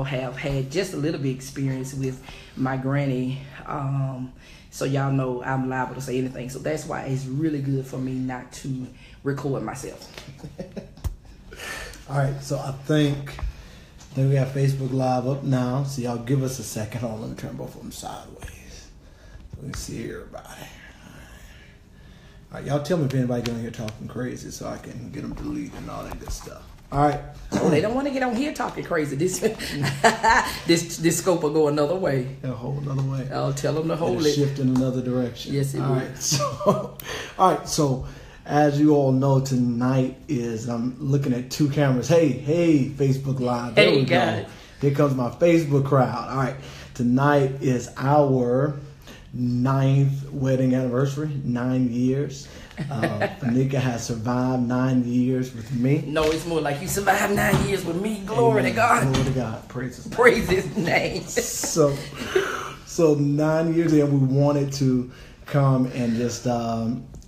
have had just a little bit experience with my granny. So y'all know I'm liable to say anything. So that's why it's really good for me not to record myself. All right, so I think we have Facebook Live up now. So y'all give us a second. Hold on, let me turn both of them sideways. Let me see everybody. All right, y'all tell me if anybody getting here talking crazy so I can get them deleted and all that good stuff. All right. Oh, they don't want to get on here talking crazy. This this scope will go another way. A whole another way. I'll tell them to hold it. Shift in another direction. Yes, it will. All right, so as you all know, tonight is, I'm looking at two cameras. Hey, Facebook Live. There we go. Here comes my Facebook crowd. All right, tonight is our 9th wedding anniversary, 9 years. Fanika has survived 9 years with me. No, it's more like you survived 9 years with me. Glory Amen. to God. Glory to God. Praise His name. Praise His name. So 9 years in, we wanted to come and just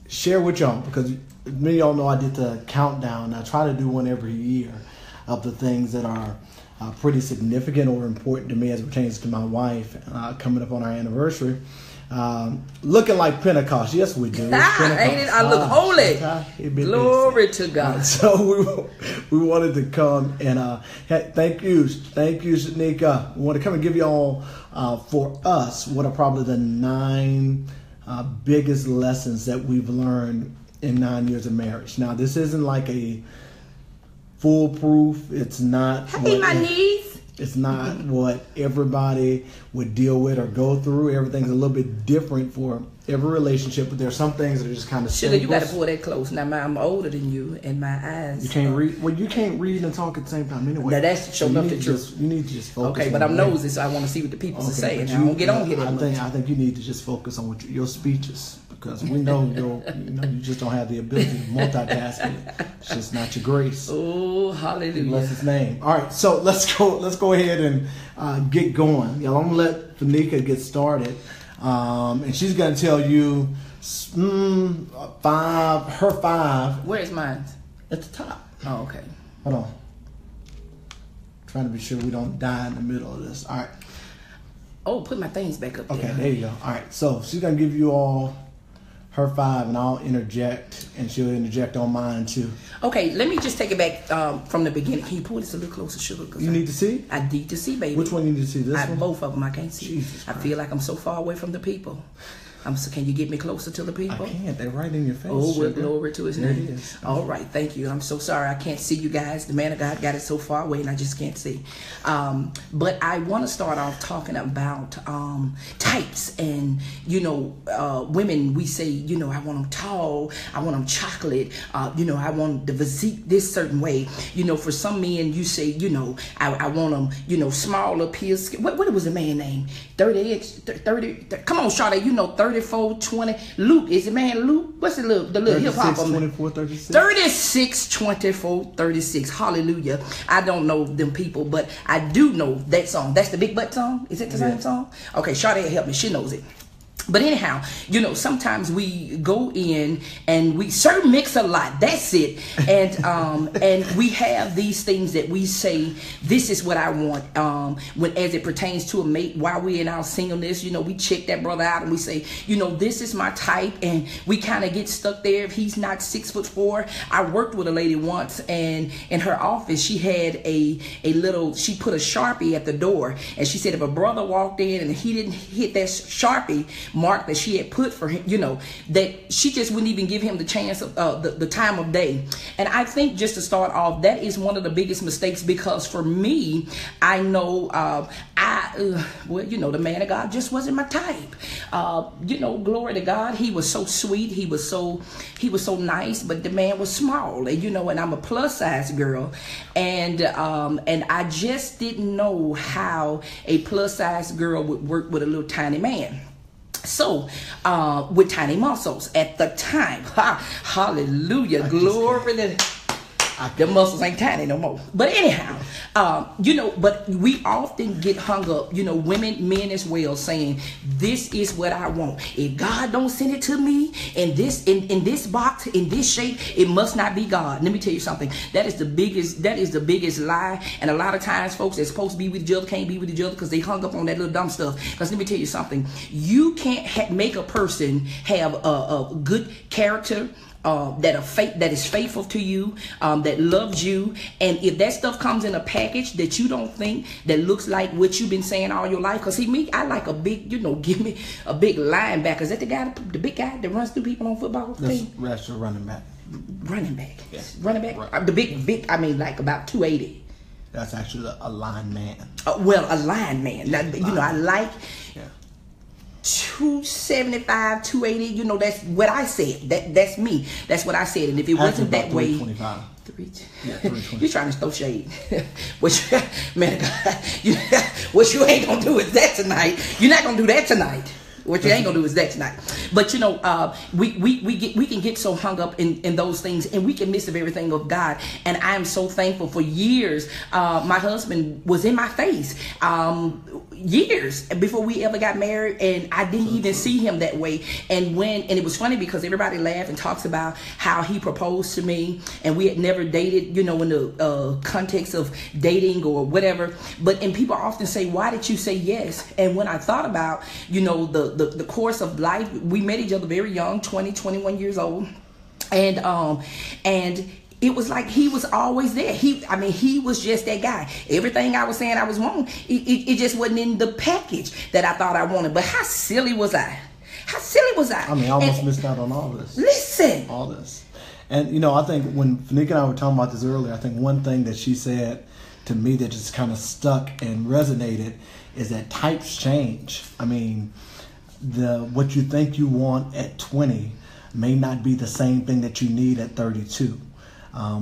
share with y'all, because many of y'all know I did the countdown. I try to do one every year of the things that are pretty significant or important to me as it pertains to my wife coming up on our anniversary. Looking like Pentecost. Yes, we do. Ain't it? I look holy. Glory to God. So we wanted to come and thank you, Shanika. We want to come and give y'all for us what are probably the 9 biggest lessons that we've learned in 9 years of marriage. Now, this isn't like a foolproof. It's not. Hey, my niece. It's not what everybody would deal with or go through. Everything's a little bit different for every relationship, but there are some things that are just kind of Sugar, you got to pull that close. Now, I'm older than you, and my eyes. You can't read. Well, you can't read and talk at the same time anyway. Now, that's show enough the truth. You need to just focus. Okay, but I'm nosy, so I want to see what the people are saying. I don't get on here that much. I think you need to just focus on what your speeches, because we know you just don't have the ability to multitask. It's just not your grace. Oh, hallelujah! Bless His name. All right, so let's go ahead and get going. Y'all, I'm gonna let Fanika get started, and she's gonna tell you her 5. Where's mine? At the top. Oh, okay. Hold on. Trying to be sure we don't die in the middle of this. All right. Oh, put my things back up there. Okay, there you go. All right, so she's gonna give you all her 5, and I'll interject, and she'll interject on mine too. Okay, let me just take it back from the beginning. Can you pull this a little closer, Sugar? You need to see? I need to see, baby. Which one you need to see? This one? Both of them. I can't see. Jesus Christ. I feel like I'm so far away from the people. Can you get me closer to the people? I can't. They're right in your face. Oh, well, glory to His name. It is. All right, thank you. I'm so sorry I can't see you guys. The man of God got it so far away, and I just can't see. But I want to start off talking about types. And, women, we say, I want them tall. I want them chocolate. I want the physique this certain way. For some men, you say, I want them, small up here. What was the man name? 30. Come on, Shawty, 34, 20. Luke, is the man Luke? What's the little hip hop? 24, 36. 36, 24, 36. Hallelujah. I don't know them people, but I do know that song. That's the Big Butt song? Is it the same song? Okay, Shawty help me. She knows it. But anyhow, sometimes we go in and we Sir Mix a Lot. That's it. And we have these things that we say, this is what I want. When as it pertains to a mate, while we're in our singleness, we check that brother out and we say, this is my type, and we kind of get stuck there if he's not 6'4". I worked with a lady once, and in her office she had she put a Sharpie at the door, and she said if a brother walked in and he didn't hit that Sharpie mark that she had put for him, that she just wouldn't even give him the chance of the time of day. And I think, just to start off, that is one of the biggest mistakes, because for me, I know the man of God just wasn't my type. Glory to God, he was so sweet, he was so nice, but the man was small, and I'm a plus size girl, and I just didn't know how a plus size girl would work with a little tiny man. So, with tiny muscles at the time, hallelujah, glory to The muscles ain't tiny no more. But anyhow, you know, but we often get hung up, you know, women, men as well, saying, this is what I want. If God don't send it to me in this box, in this shape, it must not be God. Let me tell you something. That is the biggest lie. And a lot of times folks that's supposed to be with each other can't be with each other because they hung up on that little dumb stuff. Because let me tell you something. You can't make a person have a good character, that is faithful to you, that loves you, and if that stuff comes in a package that you don't think that looks like what you've been saying all your life, because see me, I like a big, you know, give me a big linebacker. Is that the big guy that runs through people on football team? That's your running back. Running back. Yeah. Running back. Right. The big. I mean, like about 280. That's actually a lineman. Well, a lineman. Now, you know, I like. Yeah. 275, 280, you know, that's what I said. That's me. That's what I said. And if it wasn't that way, 325. You're trying to throw shade. What you, man, what you ain't gonna do is that tonight. You're not gonna do that tonight. What you ain't gonna do is that tonight. But you know, we can get so hung up in those things, and we can miss the very thing of God. And I am so thankful. For years, my husband was in my face. Years before we ever got married, and I didn't even see him that way. And it was funny because everybody laughs and talks about how he proposed to me, and we had never dated, you know, in the context of dating or whatever. And people often say, why did you say yes? And when I thought about, you know, the course of life, we met each other very young, 20, 21 years old, and it was like he was always there. He was just that guy. Everything I was saying I was wanting, it just wasn't in the package that I thought I wanted. But how silly was I? How silly was I? I mean, I almost missed out on all this. Listen. All this. And, you know, I think when Fanique and I were talking about this earlier, I think one thing that she said to me that just kind of stuck and resonated is that types change. I mean, what you think you want at 20 may not be the same thing that you need at 32.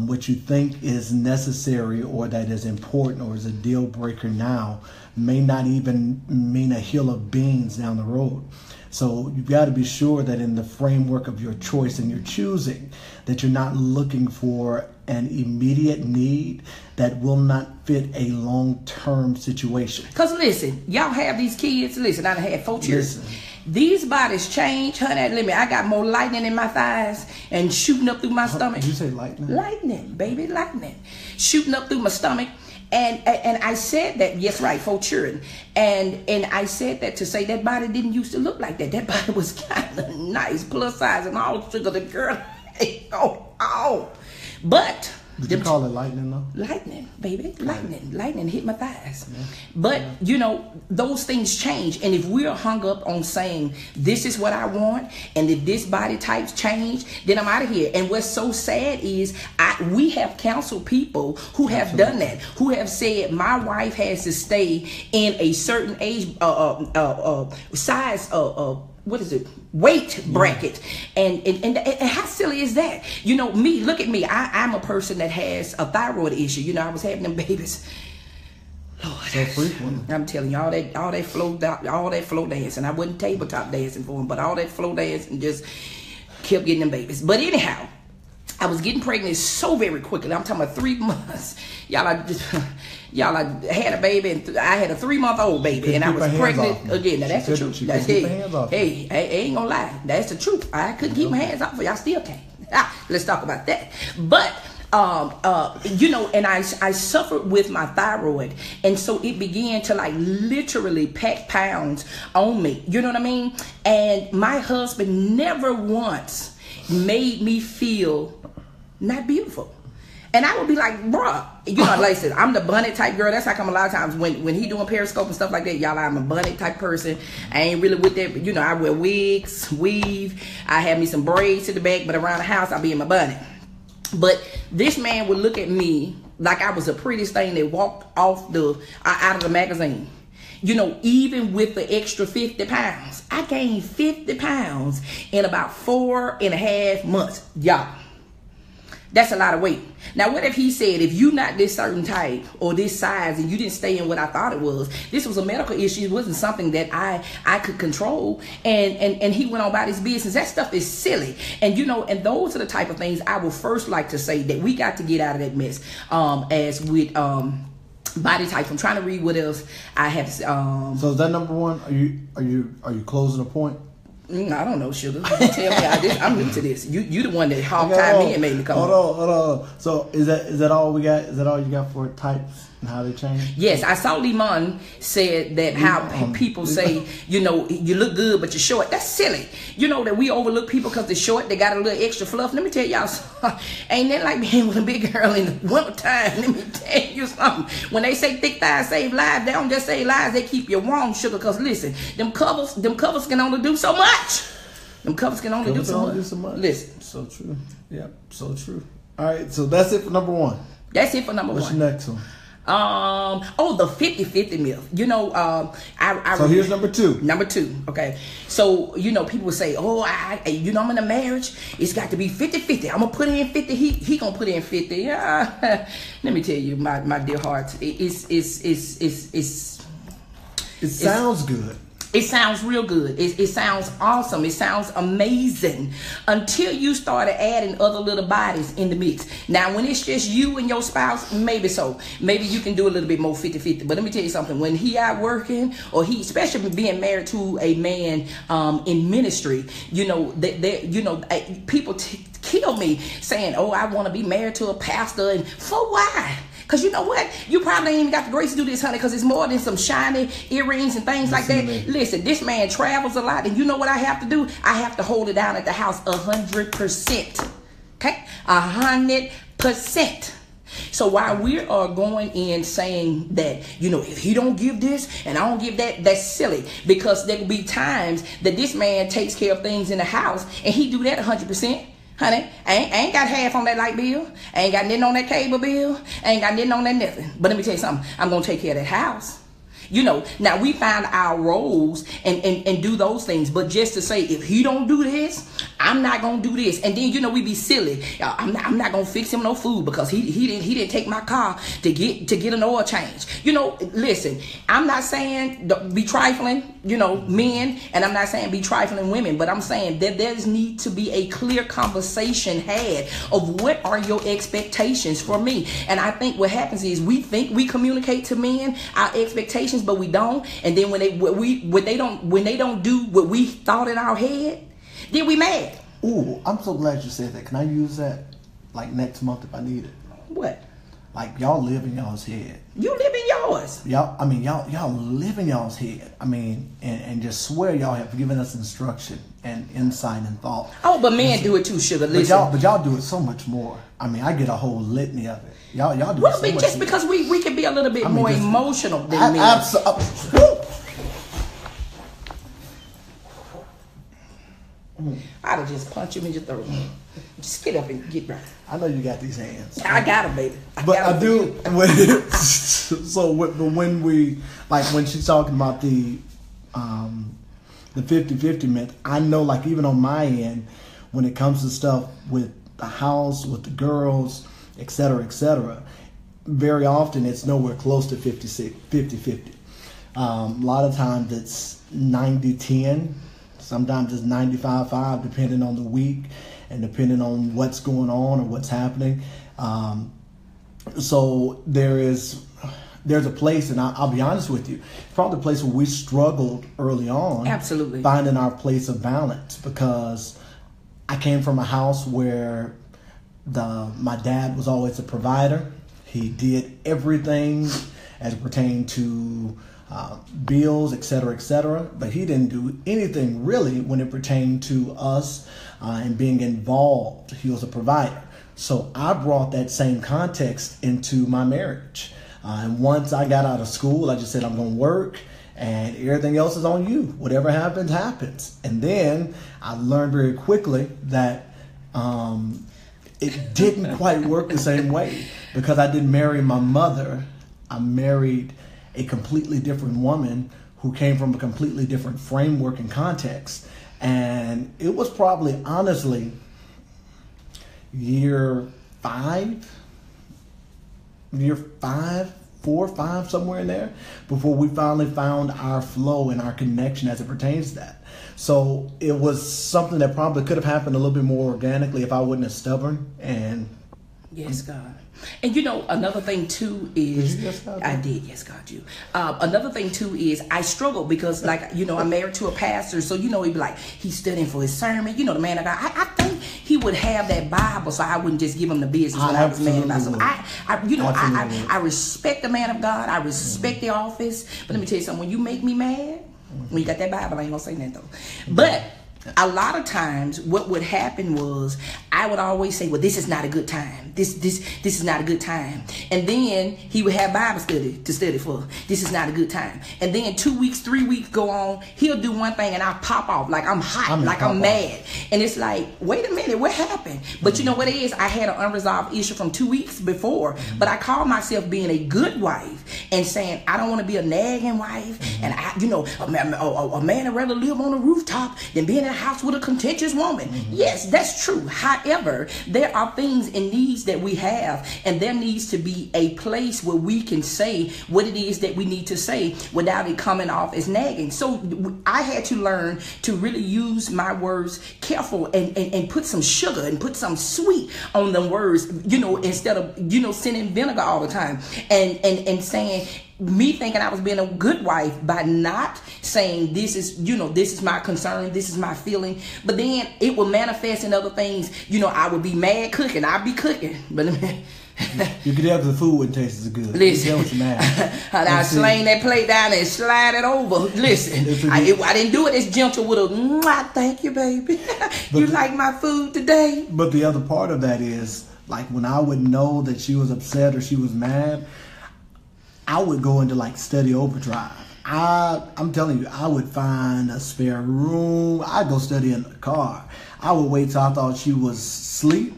What you think is necessary or that is important or is a deal breaker now may not even mean a hill of beans down the road. So you've got to be sure that in the framework of your choice and your choosing, that you're not looking for an immediate need that will not fit a long-term situation. Because listen, y'all have these kids. Listen, I done had 4 years. These bodies change, honey. Let me. I got more lightning in my thighs and shooting up through my stomach. Did you say lightning? Lightning, baby, lightning, shooting up through my stomach. And I said that, yes, right, 4 children. And I said that to say that body didn't used to look like that. That body was kind of nice, plus size, and all sugar. The girl, but. Did you call it lightning though? Lightning, baby, lightning hit my thighs. Yeah. But you know, those things change, and if we're hung up on saying this is what I want, and if this body types change, then I'm out of here. And what's so sad is we have counseled people who have done that, who have said my wife has to stay in a certain age, size, what is it? Weight bracket. And how silly is that? You know, me, look at me. I'm a person that has a thyroid issue. You know, I was having them babies. Lord, so frequent. I'm telling you, all that flow dancing. I wasn't tabletop dancing for them, but all that flow dancing just kept getting them babies. But anyhow, I was getting pregnant so very quickly. I'm talking about 3 months. Y'all, I had a baby, and I had a 3-month-old baby, and I was pregnant again. Now that's the truth. Hey, I ain't gonna lie. That's the truth. I couldn't keep my hands off of y'all. Still can't. Let's talk about that. But you know, and I suffered with my thyroid, and so it began to like literally pack pounds on me. You know what I mean? And my husband never once made me feel not beautiful. And I would be like, bruh, you know, like I said, I'm the bunny type girl. That's how come a lot of times when he doing Periscope and stuff like that, y'all, I'm a bunny type person. I ain't really with that, but you know, I wear wigs, weave. I have me some braids to the back, but around the house, I'll be in my bunny. But this man would look at me like I was the prettiest thing that walked off out of the magazine. You know, even with the extra 50 pounds, I gained 50 pounds in about 4.5 months, y'all. That's a lot of weight. Now, what if he said, if you not this certain type or this size and you didn't stay in what I thought it was, this was a medical issue. It wasn't something that I could control. And he went on about his business. That stuff is silly. And, you know, and those are the type of things I would first like to say that we got to get out of that mess. As with body types. I'm trying to read what else I have. So is that number one? Are you closing a point? I don't know, sugar. You tell me. I'm new to this. You the one that hog-tied me and made me come. Hold on. So is that all we got? Is that all you got for types and how they change? Yes, I saw Limon said that how people say, you know, you look good but you're short. That's silly. You know that we overlook people because they're short. They got a little extra fluff. Let me tell y'all something. Ain't that like being with a big girl in the winter time? Let me tell you something. When they say thick thighs save lives, they don't just save lives. They keep you warm, sugar. Because listen, them covers can only do so much. Them covers can only do so much. Listen. So true. Yep, so true. All right, so that's it for number one. That's it for number one. What's the next one? The 50-50 myth. You know, So here's number two. Number two, okay. So, you know, people would say, I'm in a marriage. It's got to be 50-50. I'm going to put in 50. He going to put in 50. Let me tell you, my dear heart, it sounds good. It sounds real good. It sounds awesome. It sounds amazing until you started adding other little bodies in the mix. Now, when it's just you and your spouse, maybe so. Maybe you can do a little bit more 50-50. But let me tell you something. When he out working, or he, especially being married to a man in ministry, you know, people kill me saying, I want to be married to a pastor. And for why? Because you know what? You probably ain't even got the grace to do this, honey, because it's more than some shiny earrings and things like that. Listen, this man travels a lot, and you know what I have to do? I have to hold it down at the house 100%. Okay? 100%. So while we are going in saying that, you know, if he don't give this and I don't give that, that's silly. Because there will be times that this man takes care of things in the house, and he do that 100%. Honey, I ain't got half on that light bill. I ain't got nothing on that cable bill. I ain't got nothing on that nothing. But let me tell you something. I'm going to take care of that house. You know, now we find our roles and do those things. But just to say, if he don't do this, I'm not going to do this. And then, you know, we be silly. I'm not going to fix him no food because he didn't take my car to get an oil change. You know, listen, I'm not saying be trifling, you know, men, and I'm not saying be trifling women, but I'm saying that there's need to be a clear conversation had of what are your expectations for me. And I think what happens is we think we communicate to men our expectations, but we don't. And then when they don't do what we thought in our head, then we mad. Ooh, I'm so glad you said that. Can I use that like next month if I need it? What? Like y'all live in y'all's head. You live in yours. Y'all live in y'all's head. I mean, and just swear y'all have given us instruction and insight and thought. Oh, but men do it too, sugar. Listen. But y'all do it so much more. I mean, I get a whole litany of it. Y'all do it so much just more. because we can be a little bit more emotional than men. Absolutely. I'd have just punched him in your throat. Just get up and get right. I know you got these hands. I got him, baby. I do. When we, like when she's talking about the 50-50 myth, I know, like, even on my end, when it comes to stuff with the house, with the girls, et cetera, very often it's nowhere close to 50-50. A lot of times it's 90-10. Sometimes it's 95-5, depending on the week and depending on what's going on or what's happening. So there's a place, and I'll be honest with you, probably the place where we struggled early on. Absolutely. Finding our place of balance, because I came from a house where my dad was always a provider. He did everything as it pertained to bills, et cetera, but he didn't do anything really when it pertained to us and being involved. He was a provider. So I brought that same context into my marriage. And once I got out of school, I just said, I'm going to work and everything else is on you. Whatever happens, happens. And then I learned very quickly that it didn't quite work the same way, because I didn't marry my mother. I married a completely different woman who came from a completely different framework and context. And it was probably, honestly, year 4 or 5, somewhere in there, before we finally found our flow and our connection as it pertains to that. So it was something that probably could have happened a little bit more organically if I wasn't as stubborn. And yes, God. And you know, another thing too is, I did, yes, God, you. Another thing too is I struggle because, like, you know, I'm married to a pastor, so you know, he'd be like, he's studying for his sermon. You know, the man of God. I think he would have that Bible, so I wouldn't just give him the business when I was mad about. So I respect the man of God. I respect the office. But let me tell you something. When you make me mad, when you got that Bible, I ain't gonna say that though. But a lot of times what would happen was I would always say, well, this is not a good time. This is not a good time. And then he would have Bible study to study for. This is not a good time. And then 2 weeks, 3 weeks go on. He'll do one thing and I'll pop off like I'm hot, I'm mad. And it's like, wait a minute, what happened? But you know what it is? I had an unresolved issue from 2 weeks before. But I called myself being a good wife and saying, I don't want to be a nagging wife. And I, you know, a man would rather live on a rooftop than be in a house with a contentious woman. Yes, that's true. However, there are things and needs that we have, and there needs to be a place where we can say what it is that we need to say without it coming off as nagging. So I had to learn to really use my words careful and put some sugar and put some sweet on them words, you know, instead of, you know, sending vinegar all the time and saying, me thinking I was being a good wife by not saying this is, you know, this is my concern, this is my feeling. But then it will manifest in other things. You know, I would be mad cooking. I'd be cooking. But you could have the food wouldn't taste as good. Listen, I slang that plate down and slide it over. Listen, I didn't do it as gentle with a thank you, baby. You like my food today? But the other part of that is, like, when I would know that she was upset or she was mad, I would go into like study overdrive. I'm telling you, I would find a spare room. I'd go study in the car. I would wait till I thought she was asleep.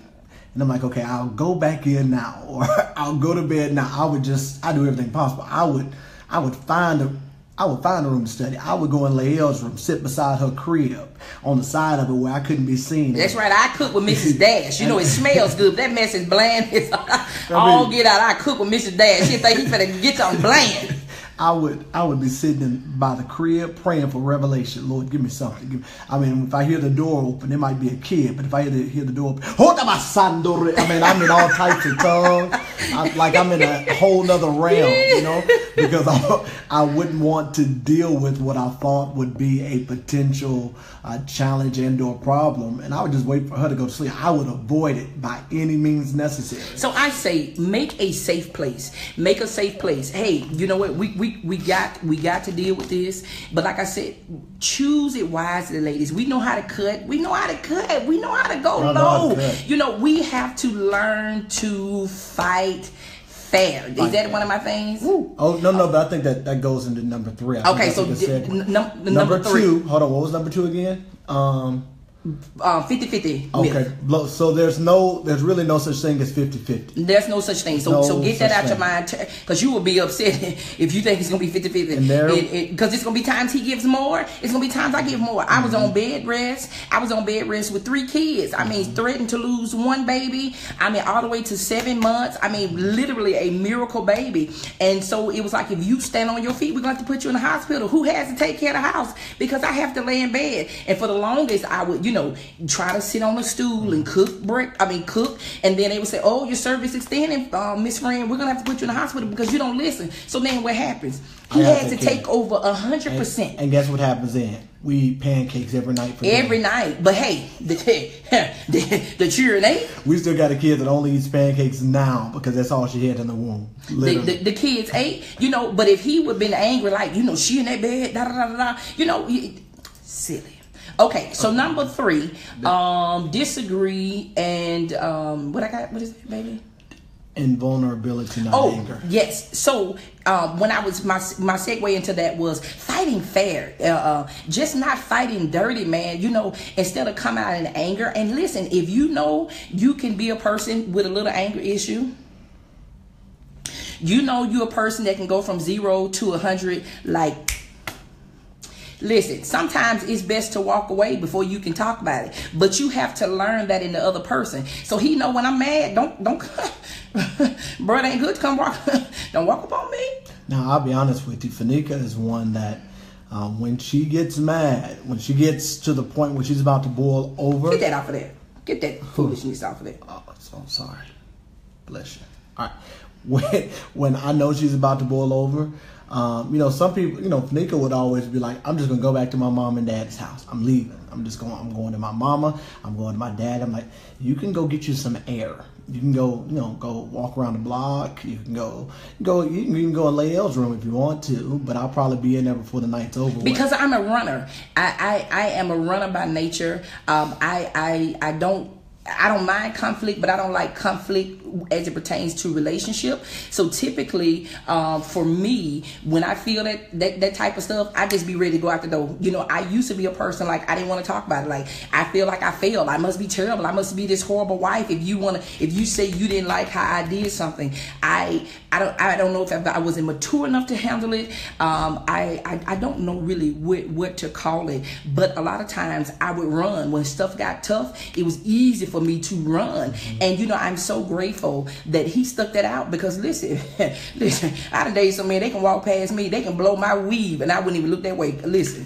And I'm like, okay, I'll go back in now, or I'll go to bed now. I do everything possible. I would find a room to study. I would go in Lael's room, sit beside her crib on the side of it where I couldn't be seen. That's right. I cook with Mrs. Dash. You know, it smells good. That mess is bland. It's all get out. I cook with Mrs. Dash. She think he finna get something bland. I would be sitting by the crib praying for revelation. Lord, give me something. I mean, if I hear the door open, it might be a kid. But if I hear the door open, I mean, I'm in all types of tongues. I'm in a whole nother realm, you know, because I wouldn't want to deal with what I thought would be a potential challenge and or problem. And I would just wait for her to go to sleep. I would avoid it by any means necessary. So I say, make a safe place. Make a safe place. Hey, you know what? We got to deal with this. But like I said, choose it wisely, ladies. We know how to cut. We know how to cut. We know how to go low. You know, we have to learn to fight fair. Is that one of my things? Ooh. Oh, no, but I think that goes into number 3. Okay, so number 3. 2. Hold on, what was number 2 again? 50-50. Okay, so there's really no such thing as 50-50. There's no such thing. So get that out your mind, because you will be upset if you think it's gonna be 50-50. Because it's gonna be times he gives more. It's gonna be times I give more. I was on bed rest. I was on bed rest with 3 kids. I mean, threatened to lose 1 baby. I mean, all the way to 7 months. I mean, literally a miracle baby. And so it was like, if you stand on your feet, we're going to put you in the hospital. Who has to take care of the house? Because I have to lay in bed. And for the longest, I would, you know, try to sit on a stool and cook. And then they would say, oh, your service extending, Miss Friend, we're going to have to put you in the hospital because you don't listen. So then what happens? He has to take over 100%. And guess what happens then? We eat pancakes every night. Every night. But hey, the children ate. We still got a kid that only eats pancakes now because that's all she had in the womb. The kids ate, you know, but if he would have been angry, like, you know, she in that bed, you know, silly. Okay, so number 3, disagree and what is that, baby? Invulnerability, not anger. Yes. So when I was my segue into that was fighting fair, just not fighting dirty, man. You know, instead of coming out in anger. And listen, if you know you can be a person with a little anger issue, you know you're a person that can go from 0 to 100 like Listen, sometimes it's best to walk away before you can talk about it. But you have to learn that in the other person. So he know when I'm mad, don't bro, it ain't good to come walk. Don't walk up on me. Now, I'll be honest with you. Fanika is one that when she gets mad, when she gets to the point where she's about to boil over. Get that off of there. Get that foolishness off of there. Oh, so sorry. Bless you. All right. When I know she's about to boil over, some people, Fanika would always be like, I'm just going to go back to my mom and dad's house. I'm leaving. I'm going to my mama. I'm going to my dad. I'm like, you can go get you some air. You can go walk around the block. You can you can even go in Lael's room if you want to, but I'll probably be in there before the night's over. Because I'm a runner. I am a runner by nature. I don't mind conflict, but I don't like conflict as it pertains to relationship. So typically, for me, when I feel that type of stuff, I just be ready to go out the door. I used to be a person like I didn't want to talk about it. Like I feel like I failed. I must be terrible. I must be this horrible wife. If you say you didn't like how I did something, I don't know if I wasn't mature enough to handle it. I don't know really what to call it. But a lot of times I would run when stuff got tough. It was easy for me to run. And I'm so grateful that he stuck that out, because listen, I done dated some men, they can walk past me, they can blow my weave and I wouldn't even look that way. Listen.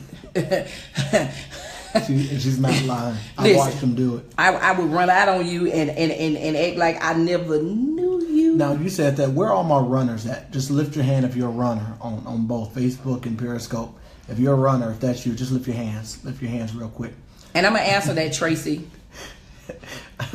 She's not lying. I watched them do it. I would run out on you and act like I never knew you. Now you said that. Where are all my runners at? Just lift your hand if you're a runner on both Facebook and Periscope. If you're a runner, if that's you, just lift your hands. Lift your hands real quick. And I'm gonna answer that, Tracy.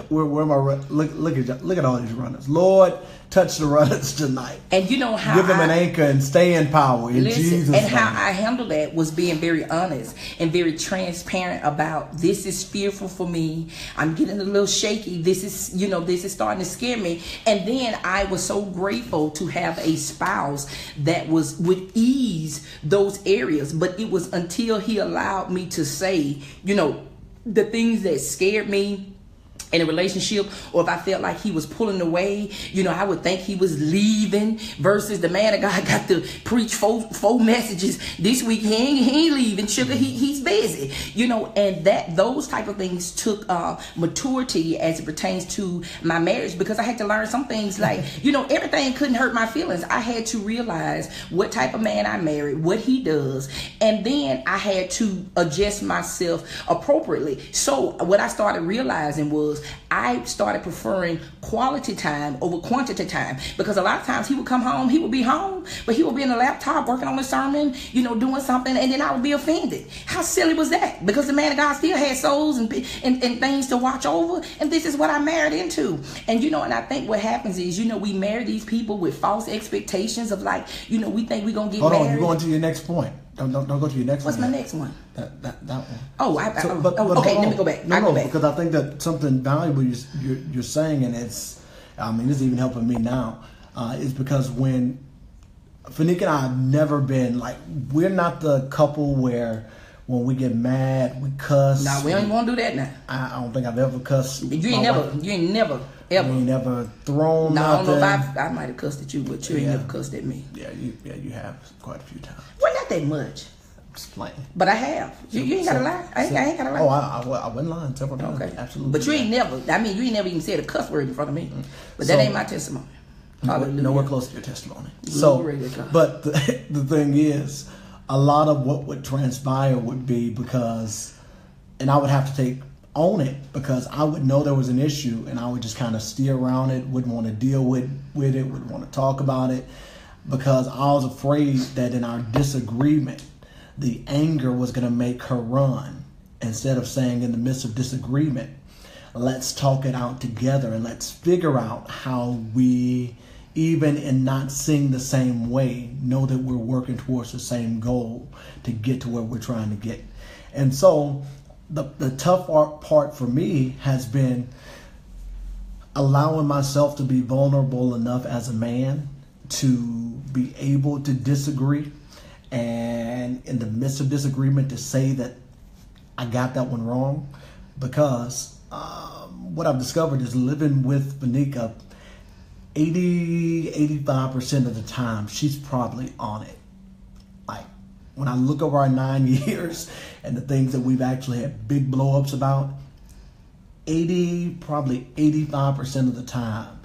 Where am I? Look at all these runners. Lord, touch the runners tonight. And you know how give them an anchor and stay in power in Jesus' name. And how I handled that was being very honest and very transparent about, this is fearful for me. I'm getting a little shaky. This is starting to scare me. And then I was so grateful to have a spouse that would ease those areas. But it was until he allowed me to say, the things that scared me in a relationship, or if I felt like he was pulling away, I would think he was leaving, versus the man of God got to preach four messages this week. He ain't leaving, sugar. He's busy, and those type of things took maturity as it pertains to my marriage, because I had to learn some things like, everything couldn't hurt my feelings. I had to realize what type of man I married, what he does, and then I had to adjust myself appropriately. So what I started realizing was I started preferring quality time over quantity time, because a lot of times he would come home, he would be home, but he would be in the laptop working on a sermon, doing something, and then I would be offended. How silly was that? Because the man of God still had souls and things to watch over, and this is what I married into. And and I think what happens is, we marry these people with false expectations of like, we think we're gonna get married. Hold on, you're going to your next point. Don't go to your next one. What's my next one? That one. Oh, okay. Let me go back. No, because I think that something valuable you're saying, and it's even helping me now, is because when Fanika and I have never been like, we're not the couple where when we get mad we cuss. No, we don't even want to do that now. I don't think I've ever cussed. You ain't never ever. You ain't never thrown. No, I don't know nothing. if I might have cussed at you, but you ain't never cussed at me. Yeah, you have quite a few times. Well, not that much. Just playing. But I have. You ain't gotta lie. I ain't gotta lie. Oh, I wasn't lying several times. Okay, absolutely. But you ain't never. You ain't never even said a cuss word in front of me. But that ain't my testimony. Hallelujah. Nowhere close to your testimony. So, but the thing is, a lot of what would transpire would be because, and I would have to own it, because I would know there was an issue and I would just kind of steer around it, wouldn't want to deal with it, wouldn't want to talk about it, because I was afraid that in our disagreement, the anger was going to make her run, instead of saying in the midst of disagreement, let's talk it out together and let's figure out how we, even in not seeing the same way, know that we're working towards the same goal to get to where we're trying to get. And so the tough part for me has been allowing myself to be vulnerable enough as a man to be able to disagree, and in the midst of disagreement to say that I got that one wrong, because what I've discovered is living with Fanika, 85% of the time she's probably on it. Like when I look over our 9 years and the things that we've actually had big blow-ups about, probably 85% of the time,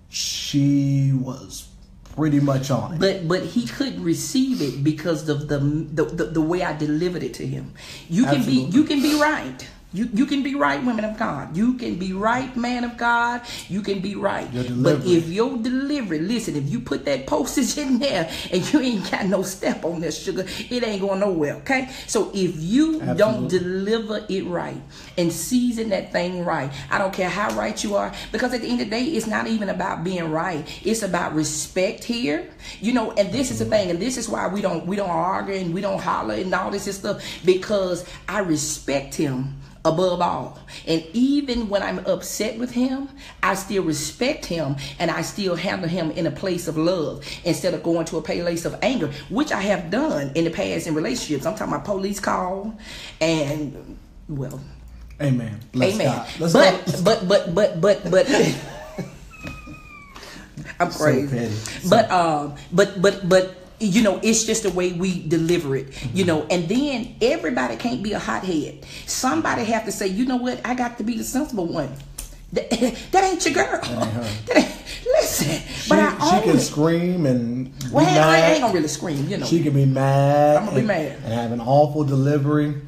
she was pretty much on it. But he couldn't receive it because of the way I delivered it to him. You can be right. You can be right, women of God. You can be right, man of God. You can be right. But if your delivery, listen, if you put that postage in there and you ain't got no step on this sugar, it ain't going nowhere, okay? So if you don't deliver it right and season that thing right, I don't care how right you are, because at the end of the day, it's not even about being right. It's about respect here, you know, and this is the thing, and this is why we don't argue and we don't holler and all this stuff, because I respect him above all. And even when I'm upset with him, I still respect him, and I still handle him in a place of love instead of going to a place of anger, which I have done in the past in relationships. I'm talking about police call and, well, amen. Bless God. But I'm crazy. So but you know, it's just the way we deliver it, you know, and then everybody can't be a hothead. Somebody have to say, you know what, I got to be the sensible one. That ain't your girl. Listen, she can scream and I ain't gonna really scream, you know. She can be mad. I'm gonna be mad and have an awful delivery,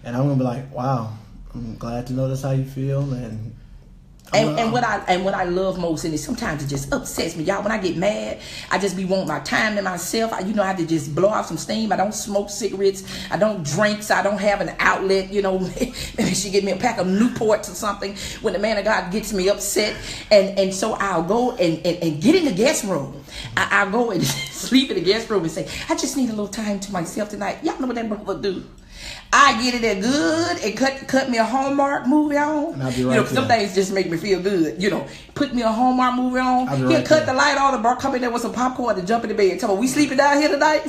and I'm gonna be like, wow, I'm glad to know that's how you feel. And what I love most, and sometimes it just upsets me, y'all. When I get mad, I just be wanting my time to myself. I have to just blow off some steam. I don't smoke cigarettes. I don't drink. So I don't have an outlet. You know, maybe she give me a pack of Newports or something. When the man of God gets me upset, and so I'll go and get in the guest room. I'll go and sleep in the guest room and say, I just need a little time to myself tonight. Y'all know what that brother do? I get it there good and cut me a Hallmark movie on. And I'll be right, you know, some things just make me feel good. You know, put me a Hallmark movie on. He'll cut the light on, and come in there with some popcorn and jump in the bed. Tell me, we sleeping down here tonight?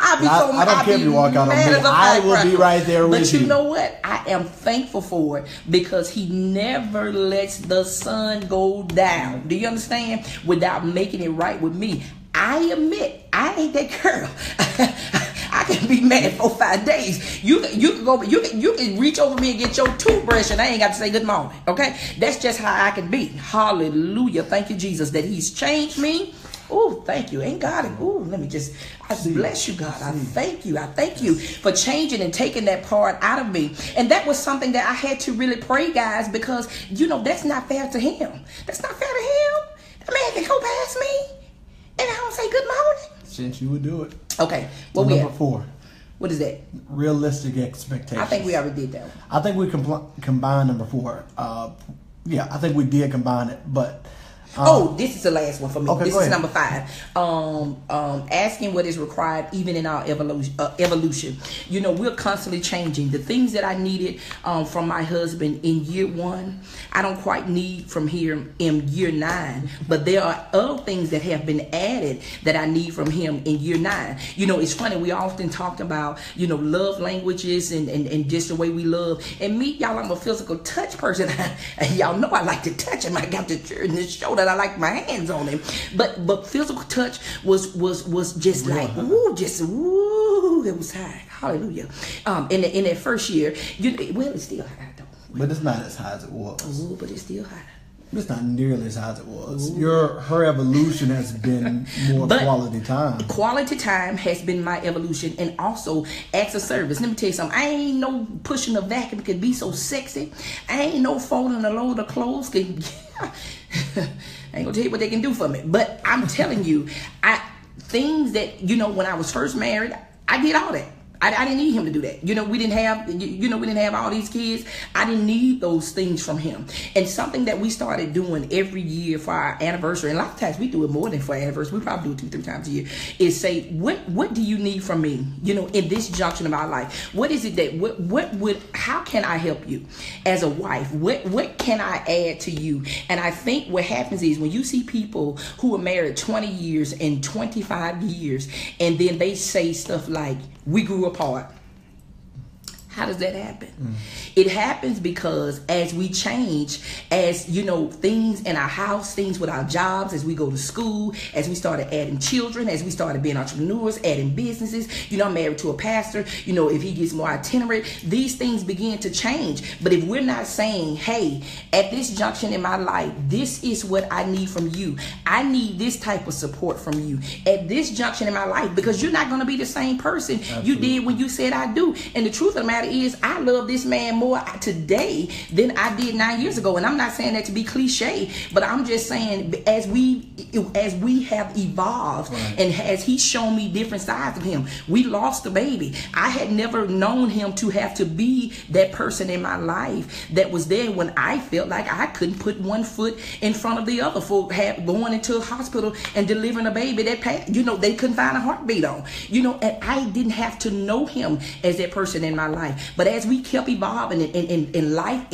I don't care if you walk out on me. I will be right there with you. But you know what? I am thankful for it, because he never lets the sun go down. Do you understand? Without making it right with me. I admit, I ain't that girl. I can be mad for 5 days. You can reach over me and get your toothbrush, and I ain't got to say good morning. Okay, that's just how I can be. Hallelujah! Thank you, Jesus, that He's changed me. Oh, thank you. Ain't God? Oh, let me just. I bless you, God. I thank you. I thank you for changing and taking that part out of me. And that was something that I had to really pray, guys, because you know that's not fair to him. That's not fair to him. That man can go past me, and I don't say good morning. Since you would do it. Okay. Well, number 4. What is that? Realistic expectations. I think we already did that one. I think we combined number 4. Yeah, I think we did combine it, but. This is the last one for me. Okay, this is number 5. Asking what is required even in our evolution. You know, we're constantly changing. The things that I needed from my husband in year 1, I don't quite need from him in year 9. But there are other things that have been added that I need from him in year 9. You know, it's funny. We often talk about, you know, love languages and just the way we love. And me, y'all, I'm a physical touch person. And y'all know I like to touch him. I got to turn this shoulder. I like my hands on him, but physical touch was just like ooh, it was high. Hallelujah. In that first year, it's still high though. But it's not as high as it was. Ooh, but it's still high. It's not nearly as high as it was. Her evolution has been more quality time. Quality time has been my evolution, and also acts of service. Let me tell you something. I ain't no pushing a vacuum can be so sexy. I ain't no folding a load of clothes can. I ain't gonna tell you what they can do for me, but I'm telling you, things that, you know, when I was first married, I did all that. I didn't need him to do that. You know, we didn't have all these kids. I didn't need those things from him. And something that we started doing every year for our anniversary, and a lot of times we do it more than for our anniversary, we probably do it 2-3 times a year, is say, what do you need from me? You know, in this junction of our life, what is it that, how can I help you as a wife? What can I add to you? And I think what happens is when you see people who are married 20 years and 25 years, and then they say stuff like, we grew apart. How does that happen? It happens because as we change, as things in our house, things with our jobs, as we go to school, as we started adding children, as we started being entrepreneurs, adding businesses, I'm married to a pastor, if he gets more itinerant, these things begin to change. But if we're not saying, hey, at this junction in my life, this is what I need from you. I need this type of support from you at this junction in my life, because you're not going to be the same person you did when you said I do. And the truth of the matter is, I love this man more today than I did 9 years ago. And I'm not saying that to be cliche, but I'm just saying as we have evolved, right, and as he's shown me different sides of him. We lost a baby. I had never known him to have to be that person in my life that was there when I felt like I couldn't put one foot in front of the other for going into a hospital and delivering a baby that they couldn't find a heartbeat on. And I didn't have to know him as that person in my life. But as we kept evolving in life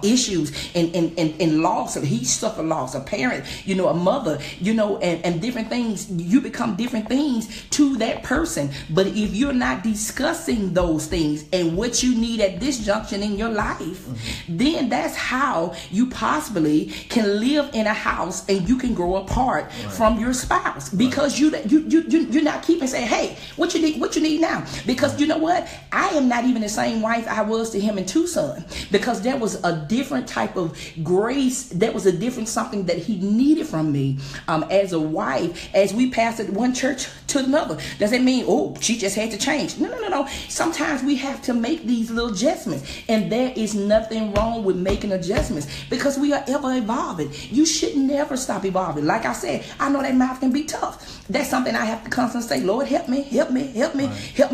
issues and loss, he suffered loss, a parent, a mother, and different things, you become different things to that person. But if you're not discussing those things and what you need at this junction in your life, then that's how you possibly can live in a house and you can grow apart from your spouse, because you're not keeping saying, hey, what you need now? Because you know what? I am not even the same wife I was to him in Tucson, because there was a different type of grace. That was a different something that he needed from me as a wife. As we passed at one church to another, doesn't mean, oh, she just had to change. No. Sometimes we have to make these little adjustments, and there is nothing wrong with making adjustments, because we are ever evolving. You should never stop evolving. Like I said, I know that mouth can be tough. That's something I have to constantly say, Lord, help me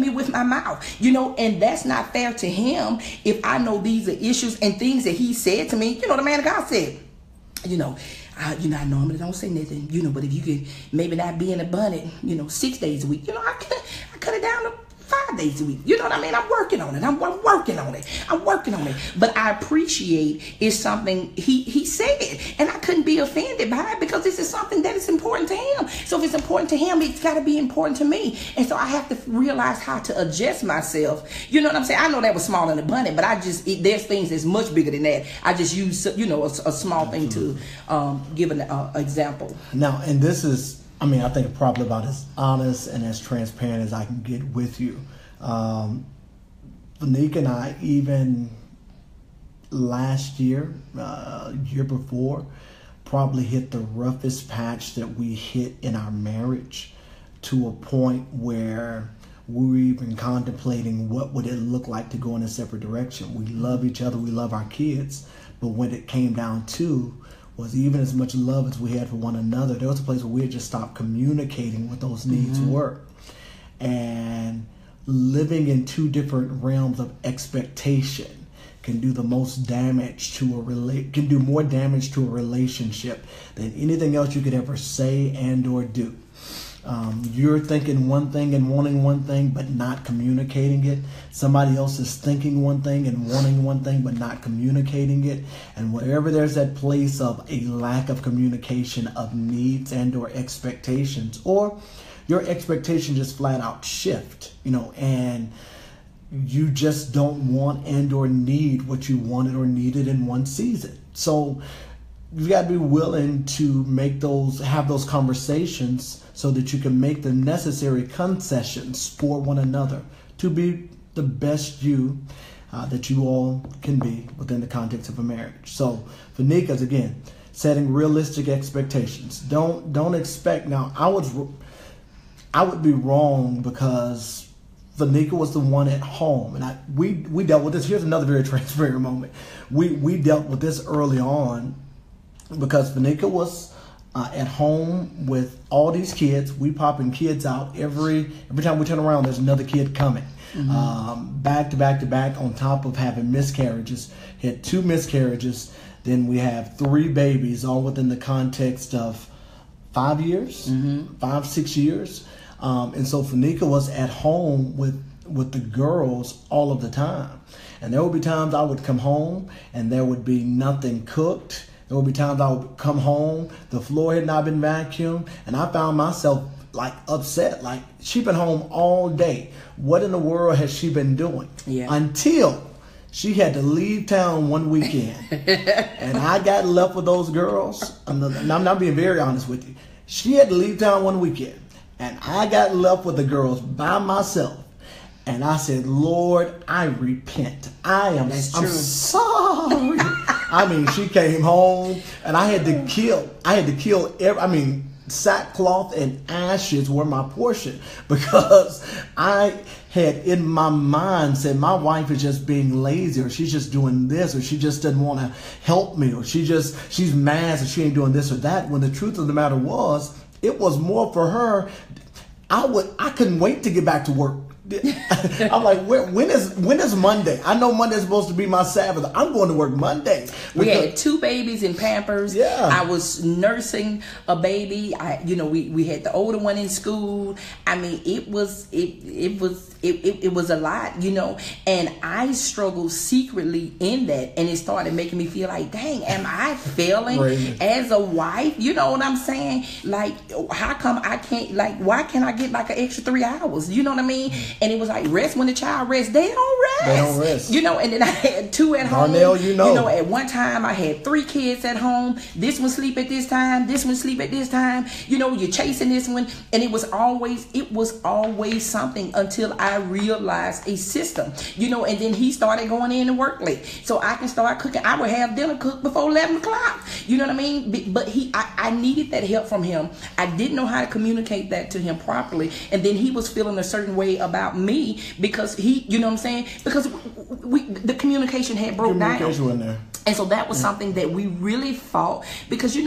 with my mouth. And that's not fair to him if I know these are issues and things that he said to me. The man of God said, I normally don't say nothing, but if you could maybe not be in a bonnet, 6 days a week, I cut it down to 5 days a week. You know what I mean? I'm working on it. I'm working on it. But I appreciate it's something he said, and I couldn't be offended by it, because this is something that is important to him. So if it's important to him, it's got to be important to me. And so I have to realize how to adjust myself. You know what I'm saying? I know that was small in the bunny, but there's things that's much bigger than that. I just use, a small thing to give an example. Now, and this is, I think probably about as honest and as transparent as I can get with you. Vanika and I, even last year, year before, probably hit the roughest patch that we hit in our marriage, to a point where we were even contemplating what would it look like to go in a separate direction. We love each other, we love our kids, but when it came down to was even as much love as we had for one another, there was a place where we had just stopped communicating what those needs were. And living in two different realms of expectation can do the most damage to can do more damage to a relationship than anything else you could ever say and or do. You're thinking one thing and wanting one thing, but not communicating it. Somebody else is thinking one thing and wanting one thing, but not communicating it. And wherever there's that place of a lack of communication of needs and or expectations, or your expectation just flat out shift, and you just don't want and or need what you wanted or needed in one season. So you've got to be willing to have those conversations so that you can make the necessary concessions for one another to be the best you that you all can be within the context of a marriage. So Vanika's, again, setting realistic expectations. Don't expect. Now, I would be wrong, because Vanika was the one at home, and we dealt with this. Here's another very transparent moment. We dealt with this early on, because Vanika was at home with all these kids. We popping kids out every time we turn around. There's another kid coming, back to back to back. On top of having miscarriages, had 2 miscarriages. Then we have 3 babies, all within the context of 5 years, 5-6 years. And so Vanika was at home with the girls all of the time. And there would be times I would come home and there would be nothing cooked. There would be times I would come home, the floor had not been vacuumed, and I found myself like upset. Like, she been home all day. What in the world has she been doing? Yeah. Until she had to leave town one weekend. And I got left with those girls. I'm not being very honest with you. She had to leave town one weekend. And I got left with the girls by myself. And I said, Lord, I repent. I'm sorry. I mean, she came home and I had to kill sackcloth and ashes were my portion, because I had in my mind said my wife is just being lazy, or she's just doing this, or she just doesn't want to help me, or she's mad so she ain't doing this or that. When the truth of the matter was, it was more for her. I couldn't wait to get back to work. I'm like, when is Monday? I know Monday's supposed to be my Sabbath. I'm going to work Monday. We had 2 babies in Pampers. Yeah. I was nursing a baby. We had the older one in school. I mean, it was a lot, and I struggled secretly in that, and it started making me feel like, dang, am I failing as a wife? You know what I'm saying? Like, how come I can't, like, why can't I get like an extra 3 hours? You know what I mean? And it was like, rest when the child rests. They don't rest. And then I had 2 at home. Darnell, at one time I had 3 kids at home. This one sleep at this time. This one sleep at this time. You're chasing this one. And it was always something until I realized a system, and then he started going in to work late. So I can start cooking. I would have dinner cooked before 11 o'clock. You know what I mean? But I needed that help from him. I didn't know how to communicate that to him properly. And then he was feeling a certain way about me because because the communication had broke down. In there. And so that was something that we really fought, because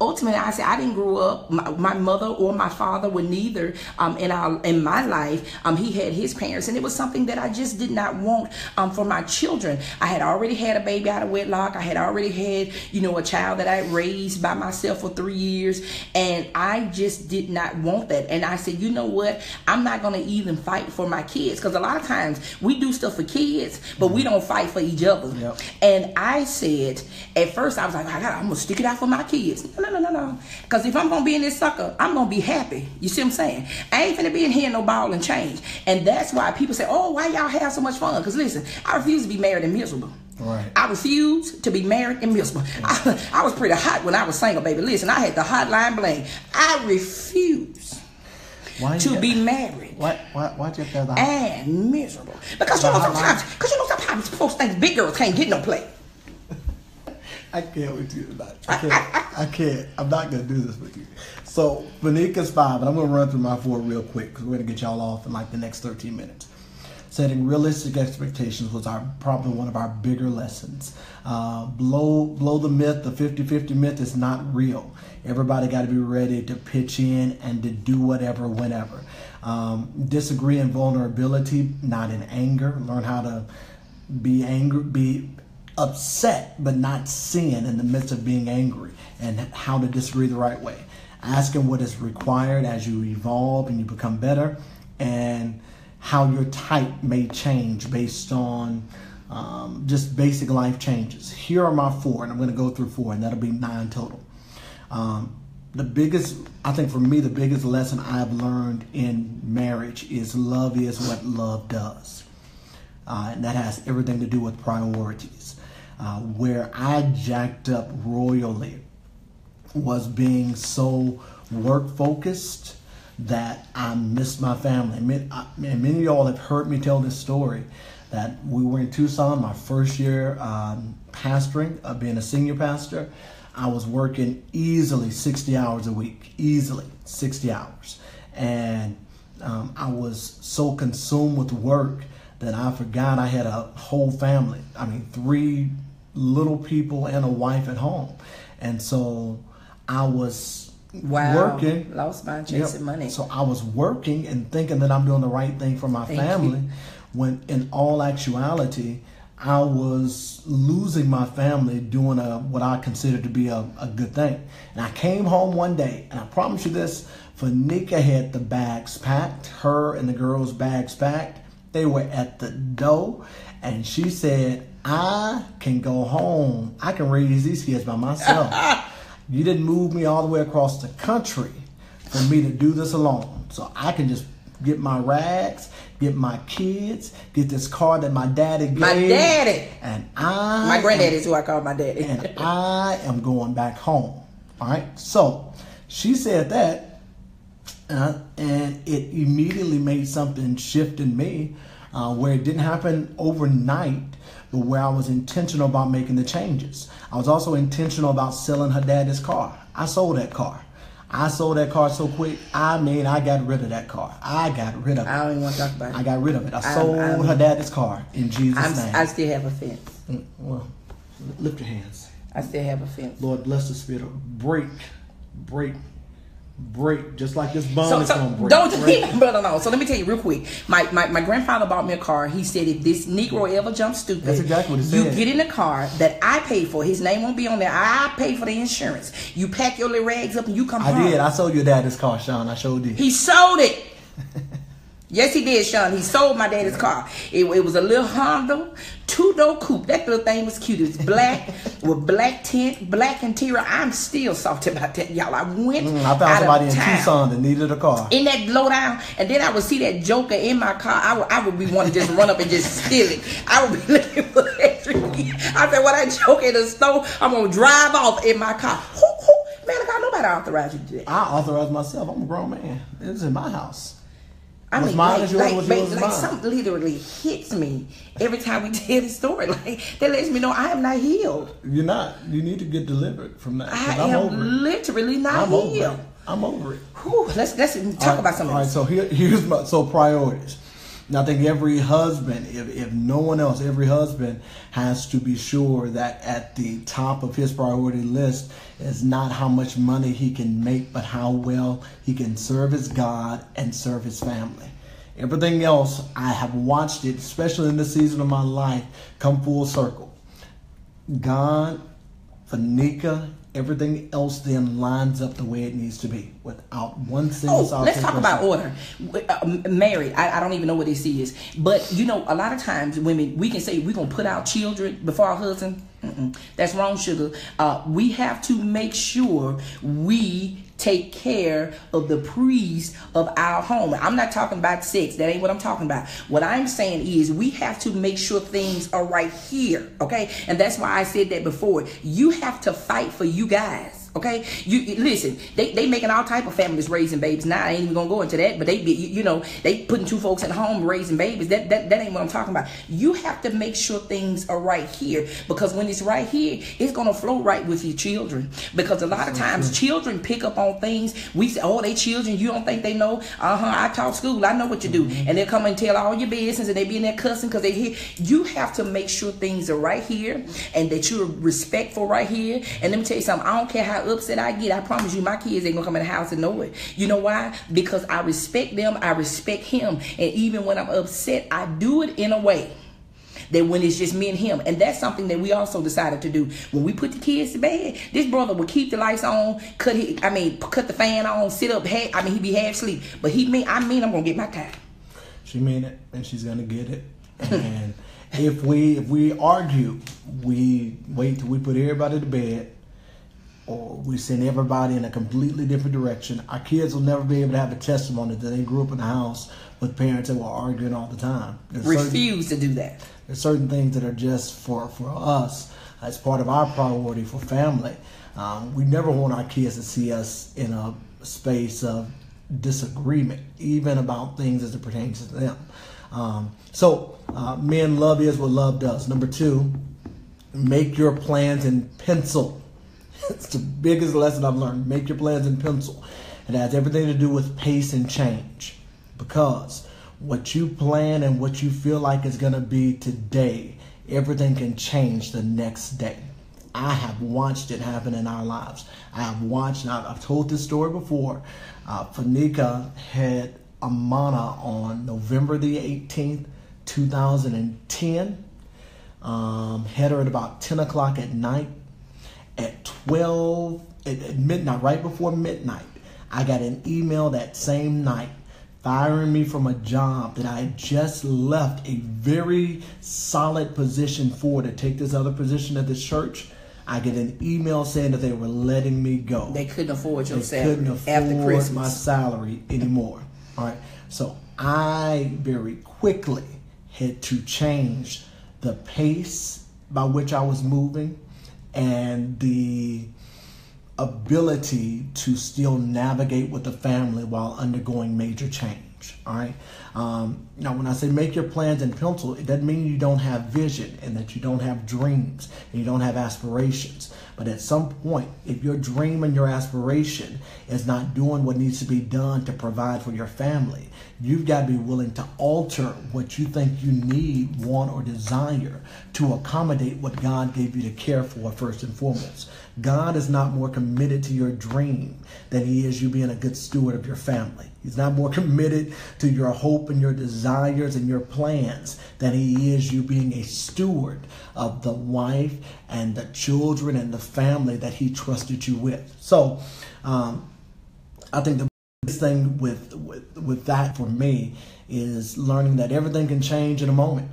ultimately I said I didn't grow up. My mother or my father were neither in my life. He had his parents, and it was something that I just did not want for my children. I had already had a baby out of wedlock. I had already had a child that I raised by myself for 3 years, and I just did not want that. And I said, you know what? I'm not going to even fight for my kids, because a lot of times we do stuff for kids, but we don't fight for each other. Yep. And I said, at first I was like, I'm going to stick it out for my kids. No. Because if I'm going to be in this sucker, I'm going to be happy. You see what I'm saying? I ain't finna be in here no ball and change. And that's why people say, oh, why y'all have so much fun? Because listen, I refuse to be married and miserable. Right. I refuse to be married and miserable. I was pretty hot when I was single, baby. Listen, I had the hotline bling. I refuse to be married. Why'd you have that? And miserable. Because sometimes folks think big girls can't get no play. I can't with you tonight. I can't. I'm not going to do this with you. So, Vanika's 5, and I'm going to run through my 4 real quick, because we're going to get y'all off in like the next 13 minutes. Setting realistic expectations was probably one of our bigger lessons. Blow the myth. The 50-50 myth is not real. Everybody got to be ready to pitch in and to do whatever, whenever. Disagree in vulnerability, not in anger. Learn how to be angry, be upset, but not sin in the midst of being angry, and how to disagree the right way. Asking what is required as you evolve and you become better, and how your type may change based on just basic life changes. Here are my 4, and I'm going to go through 4, and that'll be 9 total. I think for me, the biggest lesson I've learned in marriage is love is what love does. And that has everything to do with priorities. Where I jacked up royally was being so work focused that I missed my family. And many of y'all have heard me tell this story, that we were in Tucson, my first year pastoring, being a senior pastor. I was working easily 60 hours a week, easily 60 hours. And I was so consumed with work that I forgot I had a whole family. 3 little people and a wife at home. And so I was working. Lost my chasing money. So I was working and thinking that I'm doing the right thing for my family, when in all actuality, I was losing my family doing what I considered to be a good thing. And I came home one day, and I promise you this, Fanika had the bags packed, her and the girls' bags packed. They were at the door, and she said, I can go home. I can raise these kids by myself. You didn't move me all the way across the country for me to do this alone. So I can just get my rags, get my kids, get this car that my daddy gave. My daddy. And my granddaddy is who I call my daddy. And I am going back home. All right. So she said that, and it immediately made something shift in me, where it didn't happen overnight, but where I was intentional about making the changes. I was also intentional about selling her daddy's car. I sold that car. I sold that car so quick. I mean, I got rid of that car. I got rid of it. I don't even want to talk about it. I got rid of it. I sold her daddy's car in Jesus' name. I still have offense. Well, lift your hands. I still have offense. Lord, bless the spirit of break, just like this bone is going to break. No. So let me tell you real quick. My grandfather bought me a car. He said, if this Negro ever jumps stupid, that's exactly what he said. You get in a car that I paid for. His name won't be on there. I paid for the insurance. You pack your little rags up and you come home. I did. I sold your daddy's car, Sean. I sure did. He sold it. Yes, he did, Sean. He sold my daddy's car. It was a little Honda 2-door coupe. That little thing was cute. It was black with black tint, black interior. I'm still salty about that, y'all. I went I found somebody in Tucson that needed a car. In that low down, and then I would see that joker in my car. I would be wanting to just run up and just steal it. I would be looking for that tree. I said, when I joke in the store, I'm going to drive off in my car. Man, I got nobody authorized you to do that. I authorized myself. I'm a grown man. This is in my house. I mean, like something literally hits me every time we tell the story. Like, that lets me know I am not healed. You're not. You need to get delivered from that. I am literally not healed. I'm over it. Whew, let's talk about something. All right, so here's my priorities. Now, I think every husband, if no one else, every husband has to be sure that at the top of his priority list is not how much money he can make, but how well he can serve his God and serve his family. Everything else, I have watched it, especially in this season of my life, come full circle. God, Fanika, everything else then lines up the way it needs to be without one single let's talk about order. Married, I don't even know what this is, but you know, a lot of times women, we can say we're gonna put our children before our husband. That's wrong, sugar. We have to make sure we take care of the priest of our home. I'm not talking about sex. That ain't what I'm talking about. What I'm saying is we have to make sure things are right here, okay? And that's why I said that before. You have to fight for you guys. Okay, you listen. They making all type of families raising babies. Now I ain't even gonna go into that, but they be, you know, they putting two folks at home raising babies. That ain't what I'm talking about. You have to make sure things are right here, because when it's right here, it's gonna flow right with your children. Because a lot of times children pick up on things. We say, oh, they children. You don't think they know? I taught school. I know what you do, and they'll come and tell all your business, and they be in there cussing because they hear. You have to make sure things are right here, and that you're respectful right here. And let me tell you something. I don't care how upset I get, I promise you my kids ain't gonna come in the house and know it. You know why? Because I respect them, I respect him, and even when I'm upset, I do it in a way that when it's just me and him. And that's something that we also decided to do. When we put the kids to bed, this brother would keep the lights on, cut the fan on, sit up, he'd be half asleep. But I'm gonna get my time. She mean it, and she's gonna get it. And if we argue, we wait till we put everybody to bed, or we send everybody in a completely different direction. Our kids will never be able to have a testimony that they grew up in a house with parents that were arguing all the time. Refuse to do that. There's certain things that are just for us as part of our priority for family. We never want our kids to see us in a space of disagreement, even about things as it pertains to them. Men, love is what love does. Number 2, make your plans in pencil. It's the biggest lesson I've learned. Make your plans in pencil. It has everything to do with pace and change. Because what you plan and what you feel like is going to be today, everything can change the next day. I have watched it happen in our lives. I've told this story before. Fanika had Amana on November the 18th, 2010. Had her at about 10 o'clock at night. At midnight, right before midnight, I got an email that same night firing me from a job that I had just left a very solid position for to take this other position at this church. I get an email saying that they were letting me go. They couldn't afford your They salary couldn't afford after Christmas. my salary anymore. All right. So I very quickly had to change the pace by which I was moving and the ability to still navigate with the family while undergoing major change. All right. Now, when I say make your plans in pencil, it doesn't mean you don't have vision and that you don't have dreams and you don't have aspirations. But at some point, if your dream and your aspiration is not doing what needs to be done to provide for your family, you've got to be willing to alter what you think you need, want, or desire to accommodate what God gave you to care for first and foremost. God is not more committed to your dream than he is you being a good steward of your family. He's not more committed to your hope and your desires and your plans than he is you being a steward of the wife and the children and the family that he trusted you with. So I think the biggest thing with that for me is learning that everything can change in a moment.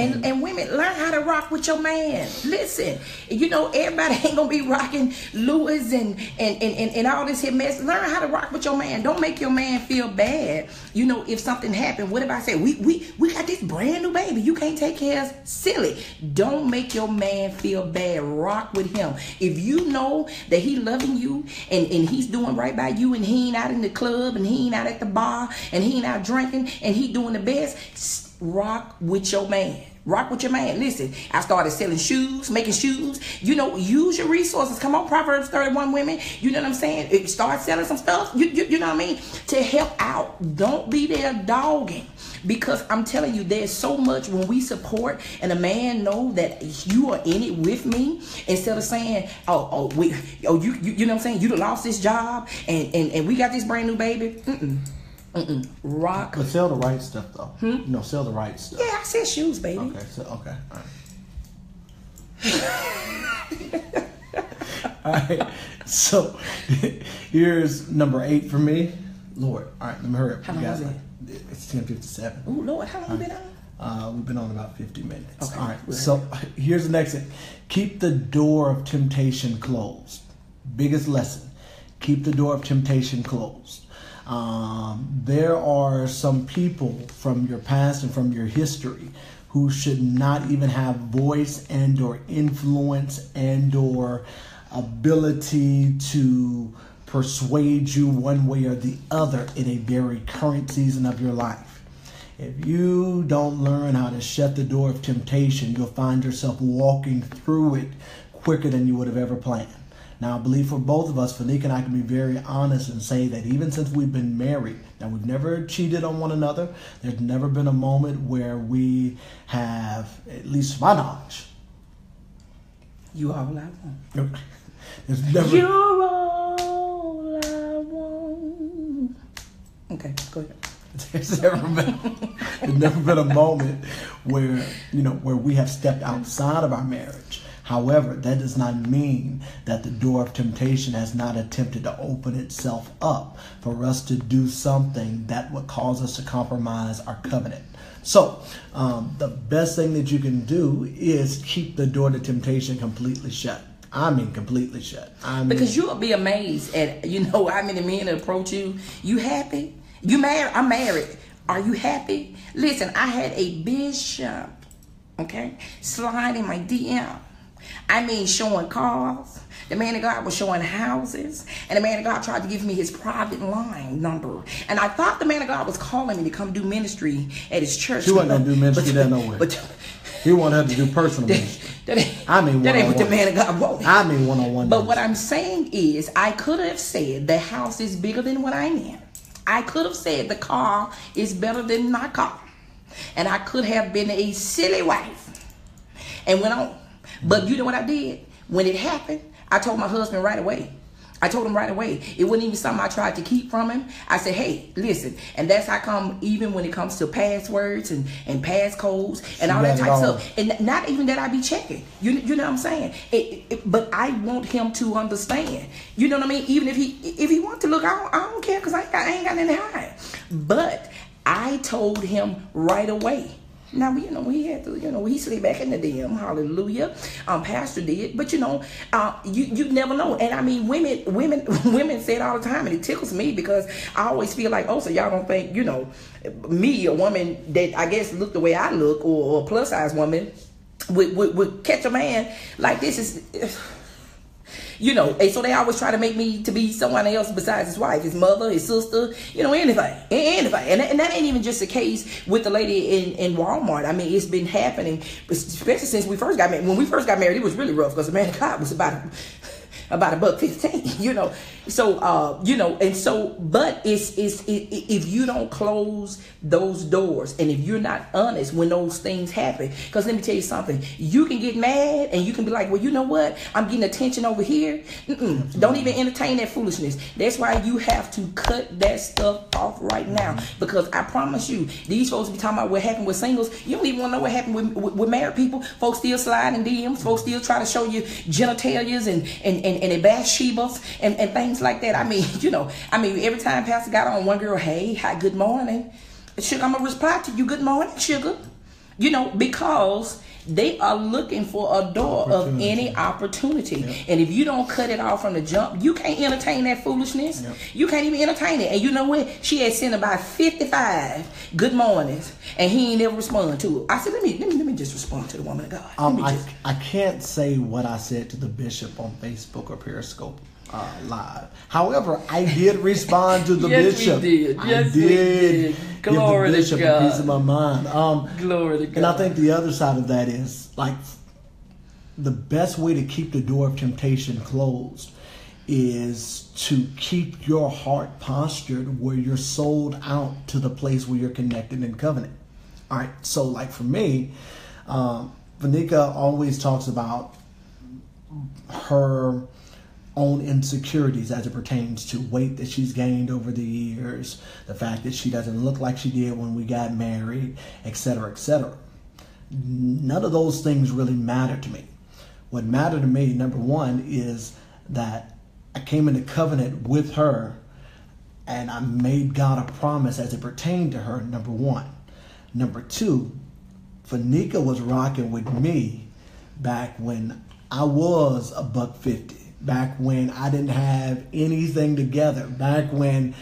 And women, learn how to rock with your man. Listen, you know, everybody ain't gonna be rocking Louis and all this here mess. Learn how to rock with your man. Don't make your man feel bad. You know, if something happened, what if I say, we got this brand new baby, you can't take care of? Silly. Don't make your man feel bad. Rock with him. If you know that he loving you and he's doing right by you and he ain't out in the club and he ain't out at the bar and he ain't out drinking and he doing the best, rock with your man. Rock with your man. Listen, I started selling shoes, making shoes. You know, use your resources. Come on, Proverbs 31 women. You know what I'm saying? Start selling some stuff. You know what I mean? To help out. Don't be there dogging. Because I'm telling you, there's so much when we support and a man know that you are in it with me, instead of saying, you know what I'm saying? You done lost this job and we got this brand new baby. Rock. But sell the right stuff though. You know, sell the right stuff. Yeah, I said shoes, baby. Okay, so okay. All right. So here's number 8 for me. Lord. All right, let me hurry up. How long is it? It's 10:57. Oh Lord, how long have you been on? We've been on about 50 minutes. Okay. All right. So here's the next thing. Keep the door of temptation closed. Biggest lesson. Keep the door of temptation closed. There are some people from your past and from your history who should not even have voice and or influence and or ability to persuade you one way or the other in a very current season of your life. If you don't learn how to shut the door of temptation, you'll find yourself walking through it quicker than you would have ever planned. Now, I believe for both of us, Fanique and I can be very honest and say that even since we've been married, now we've never cheated on one another. There's never been a moment where we have, at least to my knowledge. You all I want. There's never. You're all I want. Okay, go ahead. There's never been a moment where, you know, where we have stepped outside of our marriage. However, that does not mean that the door of temptation has not attempted to open itself up for us to do something that would cause us to compromise our covenant. So, the best thing that you can do is keep the door to temptation completely shut. I mean, completely shut. Because you'll be amazed at, you know, how many men approach you. You happy? You married? I'm married. Are you happy? Listen, I had a bishop, okay, slide in my DM. I mean, showing cars. The man of God was showing houses. And the man of God tried to give me his private line number. And I thought the man of God was calling me to come do ministry at his church. She wasn't going to do ministry there nowhere. He wanted her to do personal ministry. That ain't what the man of God wanted. I mean one-on-one. But what I'm saying is, I could have said the house is bigger than what I'm in. I could have said the car is better than my car. And I could have been a silly wife. And went on. But you know what I did? When it happened, I told my husband right away. I told him right away. It wasn't even something I tried to keep from him. I said, hey, listen. And that's how come, even when it comes to passwords and passcodes and all that type of stuff. And not even that I be checking. You know what I'm saying? But I want him to understand. You know what I mean? Even if he wants to look, I don't care, because I ain't got nothing to hide. But I told him right away. Now, we had to, he slid back in the DM, hallelujah. Pastor did, but you never know. And I mean, women say it all the time, and it tickles me because I always feel like, oh, so y'all don't think, me, a woman that I guess look the way I look, or a plus size woman, would catch a man like this is. And so they always try to make me to be someone else besides his wife, his mother, his sister, anything. And that ain't even just the case with the lady in Walmart. I mean, it's been happening, especially since we first got married. When we first got married, it was really rough because the man of God was about $1.15, So, and so, but it's if you don't close those doors and if you're not honest when those things happen, because let me tell you something, you can get mad and you can be like, well, you know what? I'm getting attention over here. Don't even entertain that foolishness. That's why you have to cut that stuff off right now, because I promise you, these folks be talking about what happened with singles. You don't even want to know what happened with married people. Folks still slide in DMs. Folks still try to show you genitalias and Bathshebas and things like that. I mean, every time Pastor got on, one girl, hey, hi, good morning. Sugar, I'm going to reply to you, good morning, sugar. Because they are looking for a door of any opportunity. Yep. And if you don't cut it off from the jump, you can't entertain that foolishness. Yep. You can't even entertain it. And you know what? She had sent about 55 good mornings, and he ain't never responded to it. I said, let me just respond to the woman of God. I can't say what I said to the bishop on Facebook or Periscope live. However, I did respond to the bishop. Yes, we did. Glory give the bishop to God. A piece of my mind. Glory to God. And I think the other side of that is, like, the best way to keep the door of temptation closed is to keep your heart postured where you're sold out to the place where you're connected in covenant. All right. So, like, for me, Vanika always talks about her own insecurities as it pertains to weight that she's gained over the years, the fact that she doesn't look like she did when we got married, etc., etc. None of those things really matter to me. What mattered to me, number one, is that I came into covenant with her and I made God a promise as it pertained to her, number one. Number two, Vanika was rocking with me back when I was $150. Back when I didn't have anything together. Back when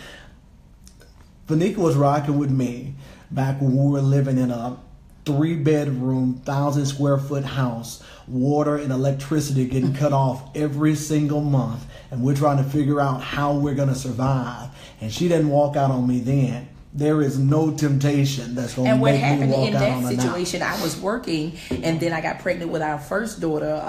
Vanika was rocking with me. Back when we were living in a 3-bedroom, 1,000 square foot house. Water and electricity getting cut off every single month. And we're trying to figure out how we're going to survive. And she didn't walk out on me then. There is no temptation that's going to make me walk out on her now. And what happened in that situation, I was working, and then I got pregnant with our first daughter,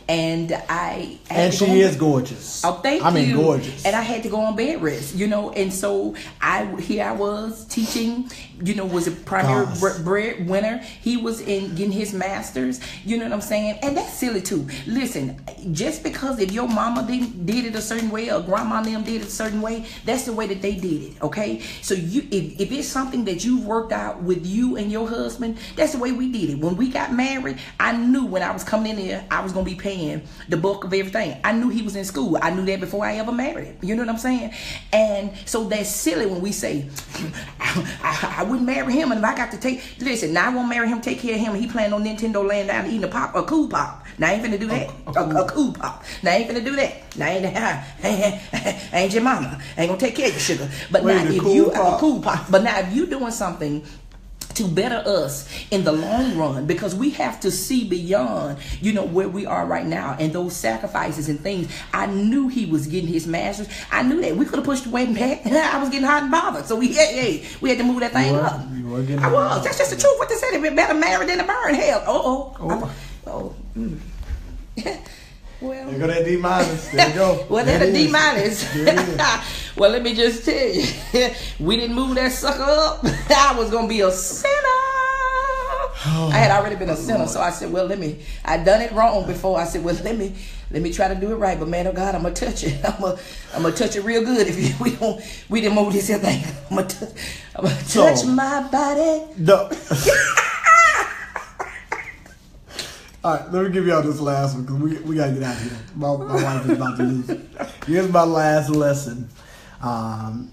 and I had and she is gorgeous. Oh, thank you. I mean, gorgeous. And I had to go on bed rest, and so I was teaching, was a primary breadwinner. He was getting his master's, you know what I'm saying? And that's silly too. Listen, just because if your mama did it a certain way or grandma and them did it a certain way, that's the way that they did it, okay? So if it's something that you've worked out with you and your husband, that's the way we did it. When we got married, I knew when I was coming in there, I was going to be paying the bulk of everything. I knew he was in school. I knew that before I ever married him. You know what I'm saying? And so that's silly when we say, I wouldn't marry him, and if I got to listen, now I won't marry him, take care of him, and he planning on Nintendo laying down and eating a cool pop. Now I ain't finna do that. A cool pop. Now I ain't finna do that. Now I ain't your mama. I ain't gonna take care of your sugar. But now if you a cool pop. But now if you doing something to better us in the long run, because we have to see beyond, where we are right now and those sacrifices and things. I knew he was getting his master's. I knew that. We could have pushed the wedding back. I was getting hot and bothered. So we had to move that thing up. I was. That's just the truth. What they said. It better married than to burn. Hell. Well, there go that D minus. There you go. Well, that's a D minus. Well, let me just tell you, we didn't move that sucker up. I was gonna be a sinner. I had already been a sinner, so I said, well, I done it wrong before. I said, well, let me try to do it right. But man, oh God, I'm gonna touch it. I'm gonna touch it real good. If we didn't move this here thing, I'm gonna touch my body. No. All right, let me give y'all this last one because we got to get out of here. My wife is about to lose it. Here's my last lesson. 9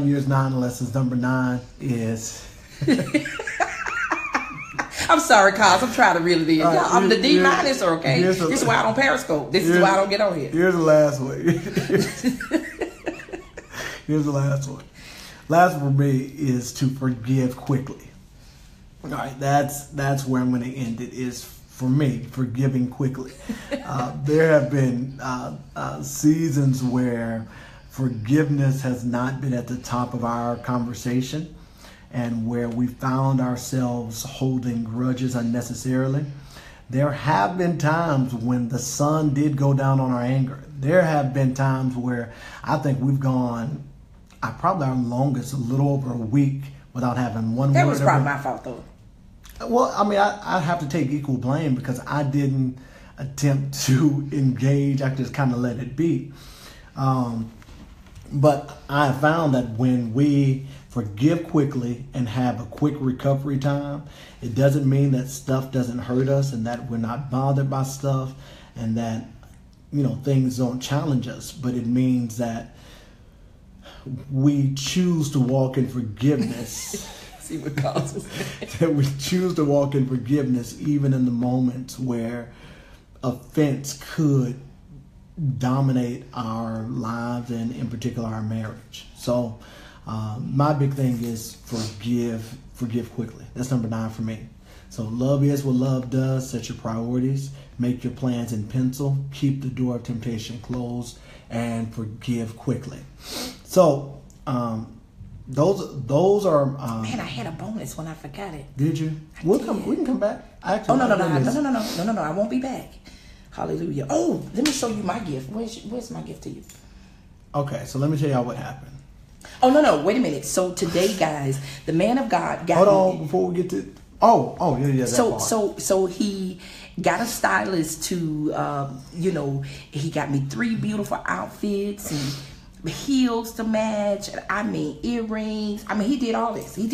years, 9 lessons. Number 9 is I'm sorry, cause I'm trying to reel it in. All right, I'm the D minus, okay? This is why I don't Periscope. This is why I don't get on here. Here's the last one. Here's the last one. Last for me is to forgive quickly. All right, that's where I'm going to end it. Is for me forgiving quickly. There have been seasons where forgiveness has not been at the top of our conversation, and where we found ourselves holding grudges unnecessarily. There have been times when the sun did go down on our anger. There have been times where I think we've gone, probably our longest, a little over a week without having one word. That was probably my fault, though. Well, I mean, I have to take equal blame because I didn't attempt to engage. I just kind of let it be. But I found that when we forgive quickly and have a quick recovery time, it doesn't mean that stuff doesn't hurt us and that we're not bothered by stuff and that, things don't challenge us. But it means that we choose to walk in forgiveness. See what causes that we choose to walk in forgiveness even in the moments where offense could dominate our lives and in particular our marriage. So my big thing is forgive quickly. That's number 9 for me. So love is what love does. Set your priorities, make your plans in pencil, keep the door of temptation closed, and forgive quickly. So those are. Man, I had a bonus when I forgot it. Did you? We can come back. No. I won't be back. Hallelujah. Oh, let me show you my gift. Where's my gift to you? Okay, so let me tell y'all what happened. Oh, no. Wait a minute. So today, guys, the man of God got... Hold on, before we get to... Oh, yeah. So he got a stylist to, he got me 3 beautiful outfits and heels to match. I mean, earrings. I mean, he did all this. I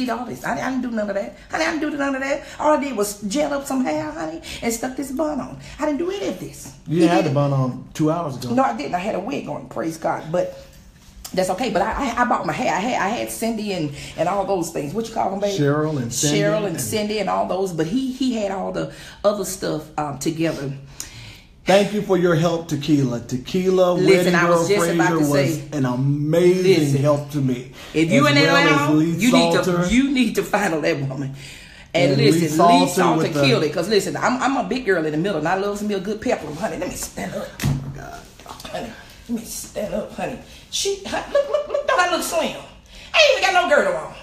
didn't do none of that. Honey, I didn't do none of that. All I did was gel up some hair, honey, and stuck this bun on. I didn't do any of this. You had the bun on 2 hours ago. No, I didn't. I had a wig on, praise God. But that's okay. But I bought my hair. I had Cindy and all those things. What you call them, baby? Cheryl and Cindy and all those. But he had all the other stuff together. Thank you for your help, Tequila. Tequila, listen, I was just about to say, an amazing help to me. If you in Atlanta, you need to follow that woman. And listen, Lee Salter killed it. Because listen, I'm a big girl in the middle, and I love me a good pepper. Honey, let me stand up. Oh my God, honey, let me stand up, honey. Look, don't I look slim? I ain't even got no girdle on.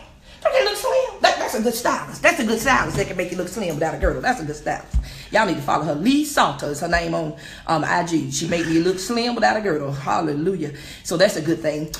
Don't that look slim? That's a good stylist. That's a good stylist that can make you look slim without a girdle. That's a good stylist. Y'all need to follow her. Lee Salter is her name on IG. She made me look slim without a girdle. Hallelujah. So that's a good thing.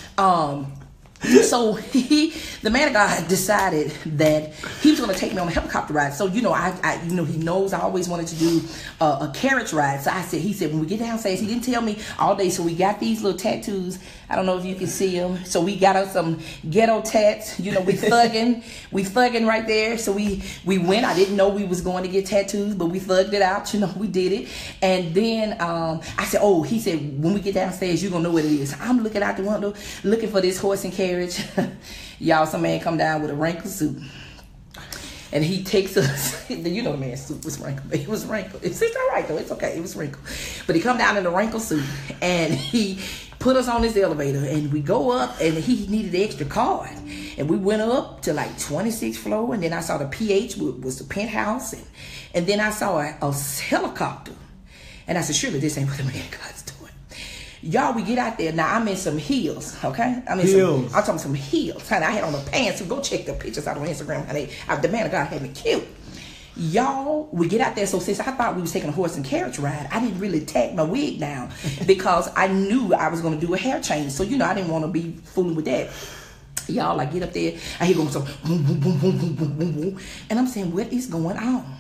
So the man of God decided that he was going to take me on a helicopter ride. So he knows I always wanted to do a carriage ride. So he said when we get downstairs, he didn't tell me all day. So we got these little tattoos. I don't know if you can see them. So we got us some ghetto tats. We thugging right there. So we went. I didn't know we was going to get tattoos, but we thugged it out. We did it. And then I said, he said when we get downstairs, you're gonna know what it is. I'm looking out the window, looking for this horse and carriage. Y'all, some man come down with a wrinkled suit. And he takes us, the man's suit was wrinkled. It was wrinkled. It's all right, though. It's okay. It was wrinkled. But he come down in a wrinkled suit, and he put us on this elevator, and we go up, and he needed an extra card. And we went up to like 26th floor, and then I saw the PH was the penthouse, and then I saw a helicopter. And I said, surely this ain't what the man of God's doing. Y'all, we get out there. Now, I'm in some heels, okay? I'm talking some heels. Honey, I had on the pants. So go check the pictures out on Instagram. Honey, the man of God had me killed. Y'all, we get out there. So since I thought we was taking a horse and carriage ride, I didn't really tack my wig down because I knew I was going to do a hair change. So, I didn't want to be fooling with that. Y'all, I get up there. I hear going some boom, boom, boom, boom, boom, boom, boom, boom. And I'm saying, what is going on?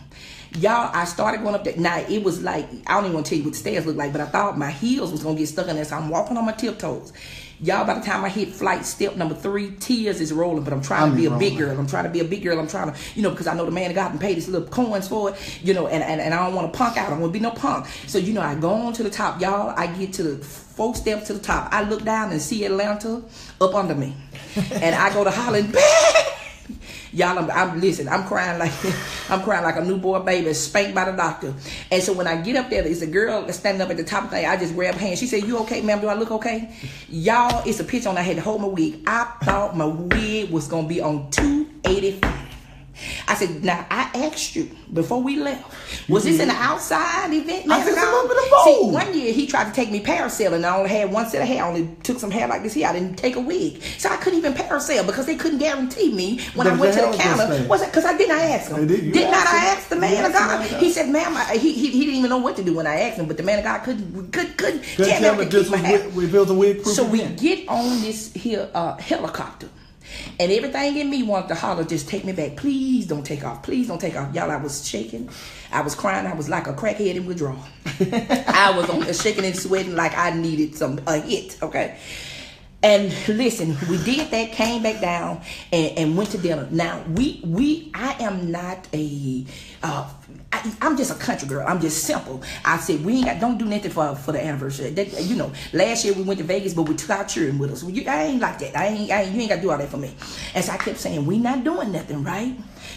Y'all, I started going up there. Now, it was like, I don't even want to tell you what the stairs look like, but I thought my heels was going to get stuck in there, so I'm walking on my tiptoes. Y'all, by the time I hit flight step number 3, tears is rolling, but I'm trying to be a big girl. I'm trying to be a big girl. I'm trying to, because I know the man of God and paid his little coins for it, and I don't want to punk out. I don't want to be no punk. So, I go on to the top. Y'all, I get to the 4 steps to the top. I look down and see Atlanta up under me. And I go to hollering, Y'all, I'm crying like a newborn baby, spanked by the doctor. And so when I get up there, there's a girl that's standing up at the top of the thing. I just grab her hand. She said, "You okay, ma'am? Do I look okay?" Y'all, it's a picture on. I had to hold my wig. I thought my wig was gonna be on 285. I said, "Now I asked you before we left, was this an outside event?" I said, "Some of it a See, bowl." one year he tried to take me parasailing. I only had one set of hair. I only took some hair like this here. I didn't take a wig, so I couldn't even parasail because they couldn't guarantee me when I went to the counter. Was it because I did not ask him? Did not I ask the man of God? He said, "Ma'am," he didn't even know what to do when I asked him. But the man of God couldn't tell me to keep my hair. We built a wig proof. So we get on this here helicopter. And everything in me wanted to holler, "Just take me back. Please don't take off. Please don't take off." Y'all, I was shaking. I was crying. I was like a crackhead in withdrawal. I was shaking and sweating like I needed a hit, okay? And listen, we did that, came back down, and went to dinner. Now, I am not I'm just a country girl. I'm just simple. I said, don't do nothing for the anniversary. Last year we went to Vegas, but we took our children with us. I ain't like that. You ain't got to do all that for me. And so I kept saying, we not doing nothing, right?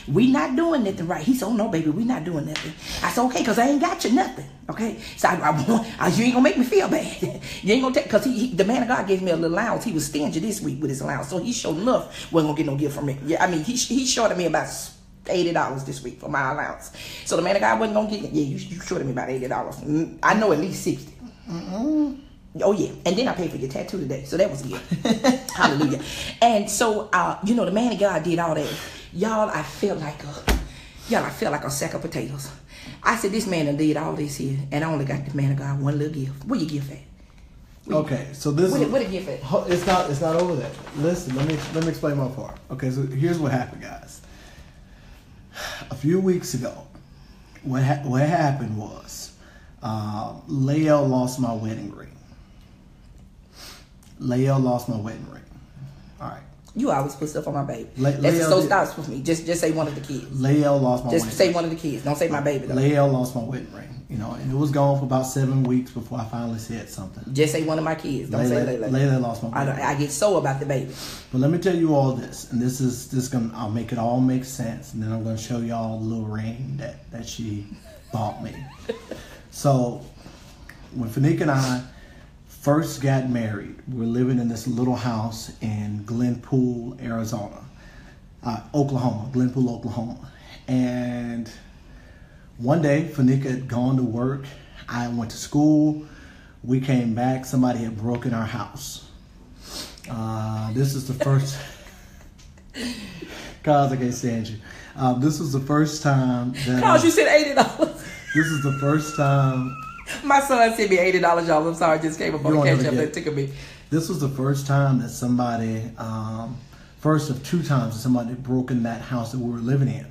We not doing nothing, right? He said, "Oh, no, baby, we not doing nothing." I said, "Okay, because I ain't got you nothing, okay? So you ain't going to make me feel bad. You ain't going to take, because the man of God gave me a little allowance. He was stingy this week with his allowance. So he sure enough wasn't going to get no gift from me. Yeah, I mean, he shorted me about $80 this week for my allowance. So the man of God wasn't going to get it. Yeah, you shorted me about $80. I know at least 60. Mm-hmm. Oh, yeah. And then I paid for your tattoo today. So that was good. Hallelujah. And so, the man of God did all that. Y'all, I felt like a sack of potatoes. I said, this man done did all this here, and I only got the man of God one little gift. Where your gift at? Okay, so this is... Where the gift at? It's not over there. Listen, let me explain my part. Okay, so here's what happened, guys. A few weeks ago, what happened was, Lael lost my wedding ring. Lael lost my wedding ring. All right. You always put stuff on my baby. That's so stops with me. Just say one of the kids. Lael lost my wedding ring. Just say one of the kids. Don't say my baby, though. Lael lost my wedding ring. And it was gone for about 7 weeks before I finally said something. Just say one of my kids. Don't say Layla. Layla lost my wedding ring. I get so about the baby. But let me tell you all this, and I'll make it all make sense, and then I'm gonna show y'all the little ring that she bought me. So when Fanika and I first got married, we were living in this little house in Glenpool, Glenpool, Oklahoma. And one day, Fanika had gone to work. I went to school. We came back. Somebody had broken our house. This is the first... Cause I can't stand you. This was the first time that... Cause you said $80. This is the first time... My son sent me $80, y'all. I'm sorry, I just came up on the catch up that took me. This was the first time that somebody, first of 2 times that somebody had broken that house that we were living in.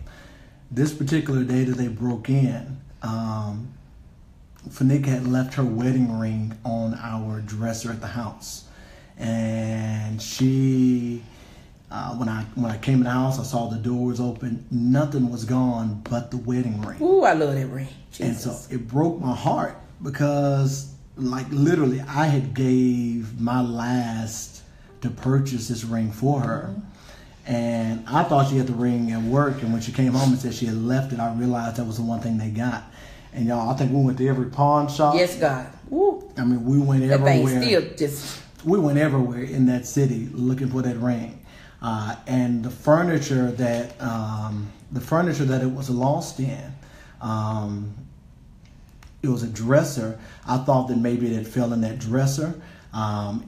This particular day that they broke in, Fanika had left her wedding ring on our dresser at the house. And she, when I came in the house, I saw the door was open. Nothing was gone but the wedding ring. Ooh, I love that ring. Jesus. And so it broke my heart because, like, literally, I had gave my last to purchase this ring for her. Mm-hmm. And I thought she had the ring at work, and when she came home and said she had left it, I realized that was the one thing they got. And y'all, I think we went to every pawn shop. Yes, God. Woo. I mean, we went everywhere. That thing still just... We went everywhere in that city looking for that ring. And the furniture that it was lost in, it was a dresser. I thought that maybe it fell in that dresser.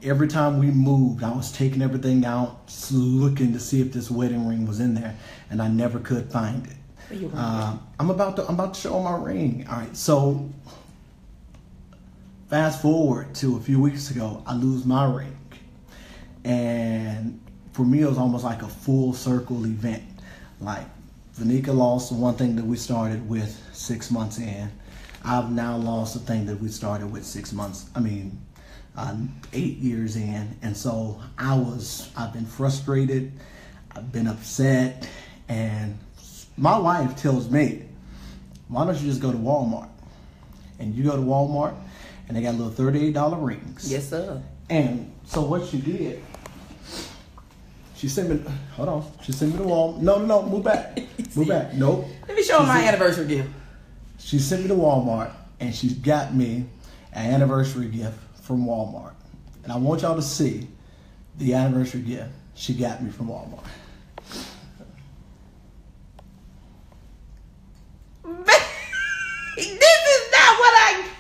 Every time we moved, I was taking everything out, looking to see if this wedding ring was in there, and I never could find it. I'm about to show my ring. All right, so fast forward to a few weeks ago, I lose my ring, and for me, it was almost like a full circle event. Like, Fanika lost the one thing that we started with 6 months in. I've now lost the thing that we started with 8 years in. And so I've been frustrated. I've been upset. And my wife tells me, why don't you just go to Walmart? And you go to Walmart and they got little $38 rings. Yes, sir. And so what she did, She sent me. Hold on. She sent me to Walmart. No. Move back. Move back. Nope. Let me show her my anniversary gift. She sent me to Walmart, and she got me an anniversary gift from Walmart. And I want y'all to see the anniversary gift she got me from Walmart. This is not what I...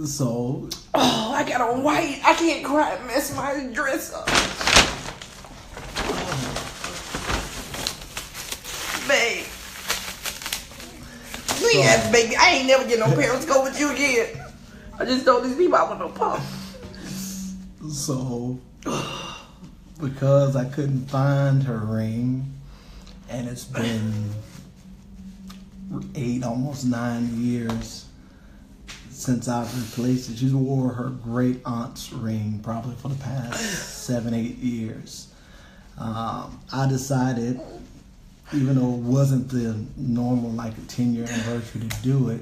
So, I got on white. I can't cry and mess my dress up. Babe. Yes, baby. I ain't never get no parents go with you again. I just told these people I want no pump. So, because I couldn't find her ring, and it's been 8, almost 9 years since I've replaced it. She wore her great aunt's ring probably for the past 7, 8 years. I decided, even though it wasn't the normal like a 10-year anniversary to do it,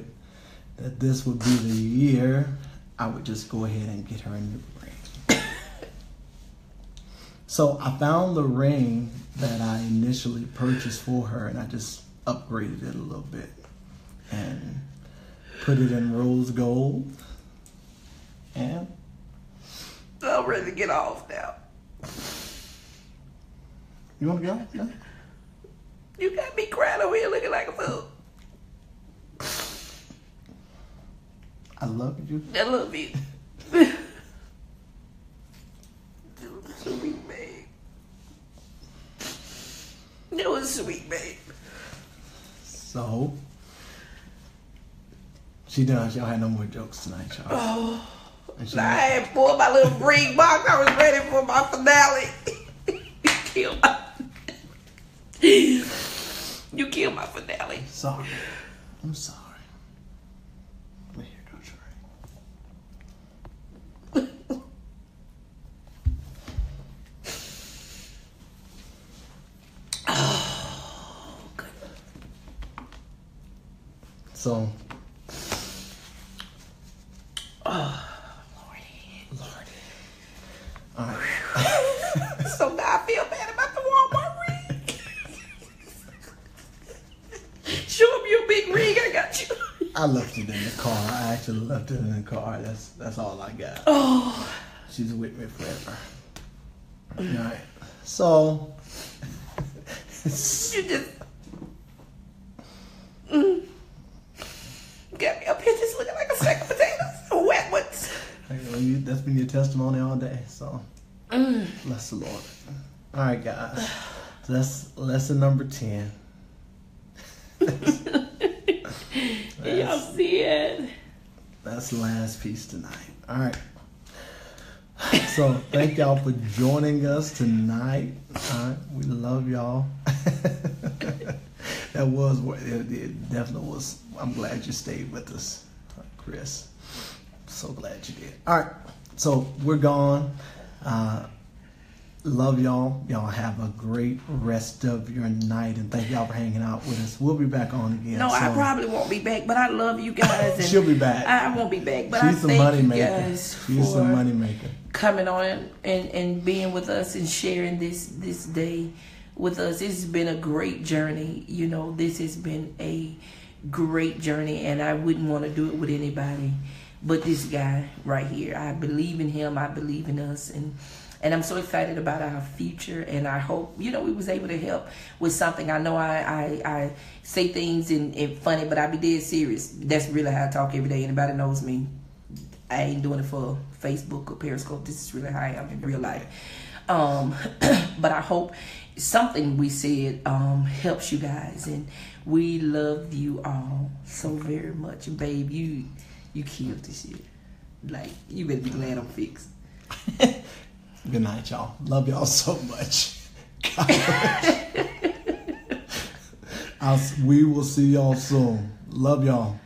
that this would be the year I would just go ahead and get her a new ring. So I found the ring that I initially purchased for her, and I just upgraded it a little bit and put it in rose gold. And I'm ready to get off now. You want to go? Yeah. You got me crying over here looking like a fool. I love you. I love you. Sweet babe. It was sweet, babe. So, she done. She don't have no more jokes tonight, y'all. Oh, And I had pulled my little ring box. I was ready for my finale. You killed my finale. Sorry. I'm sorry. Here goes your ring. Oh, good. So, Lordy. all right. So now I feel bad about the Walmart ring. Show him your big ring. I got you. I left it in the car. I actually left it in the car. That's all I got. Oh. She's with me forever. All right. So, You just got me up here just looking like a sack of potatoes. Wet ones. that's been your testimony all day. So, bless the Lord. All right, guys. So that's lesson number 10. Y'all see it. That's the last piece tonight. All right. So thank y'all for joining us tonight. All right, we love y'all. That was it. Definitely was. I'm glad you stayed with us, Chris. So glad you did. All right, so we're gone. Love y'all. Y'all have a great rest of your night, and thank y'all for hanging out with us. We'll be back on again. No, I probably won't be back, but I love you guys. And she'll be back. I won't be back, but She's I thank you money guys maker. She's for a money maker. coming on and being with us and sharing this day with us. This has been a great journey. You know, this has been a great journey, and I wouldn't want to do it with anybody but this guy right here. I believe in him. I believe in us, and I'm so excited about our future, and I hope, we was able to help with something. I know I say things in funny, but I be dead serious. That's really how I talk every day. Anybody knows me. I ain't doing it for Facebook or Periscope. This is really how I am in real life. But I hope something we said helps you guys, and we love you all so very much. Babe, you killed this year. Like, you better be glad I'm fixed. Good night, y'all. Love y'all so much. We will see y'all soon. Love y'all.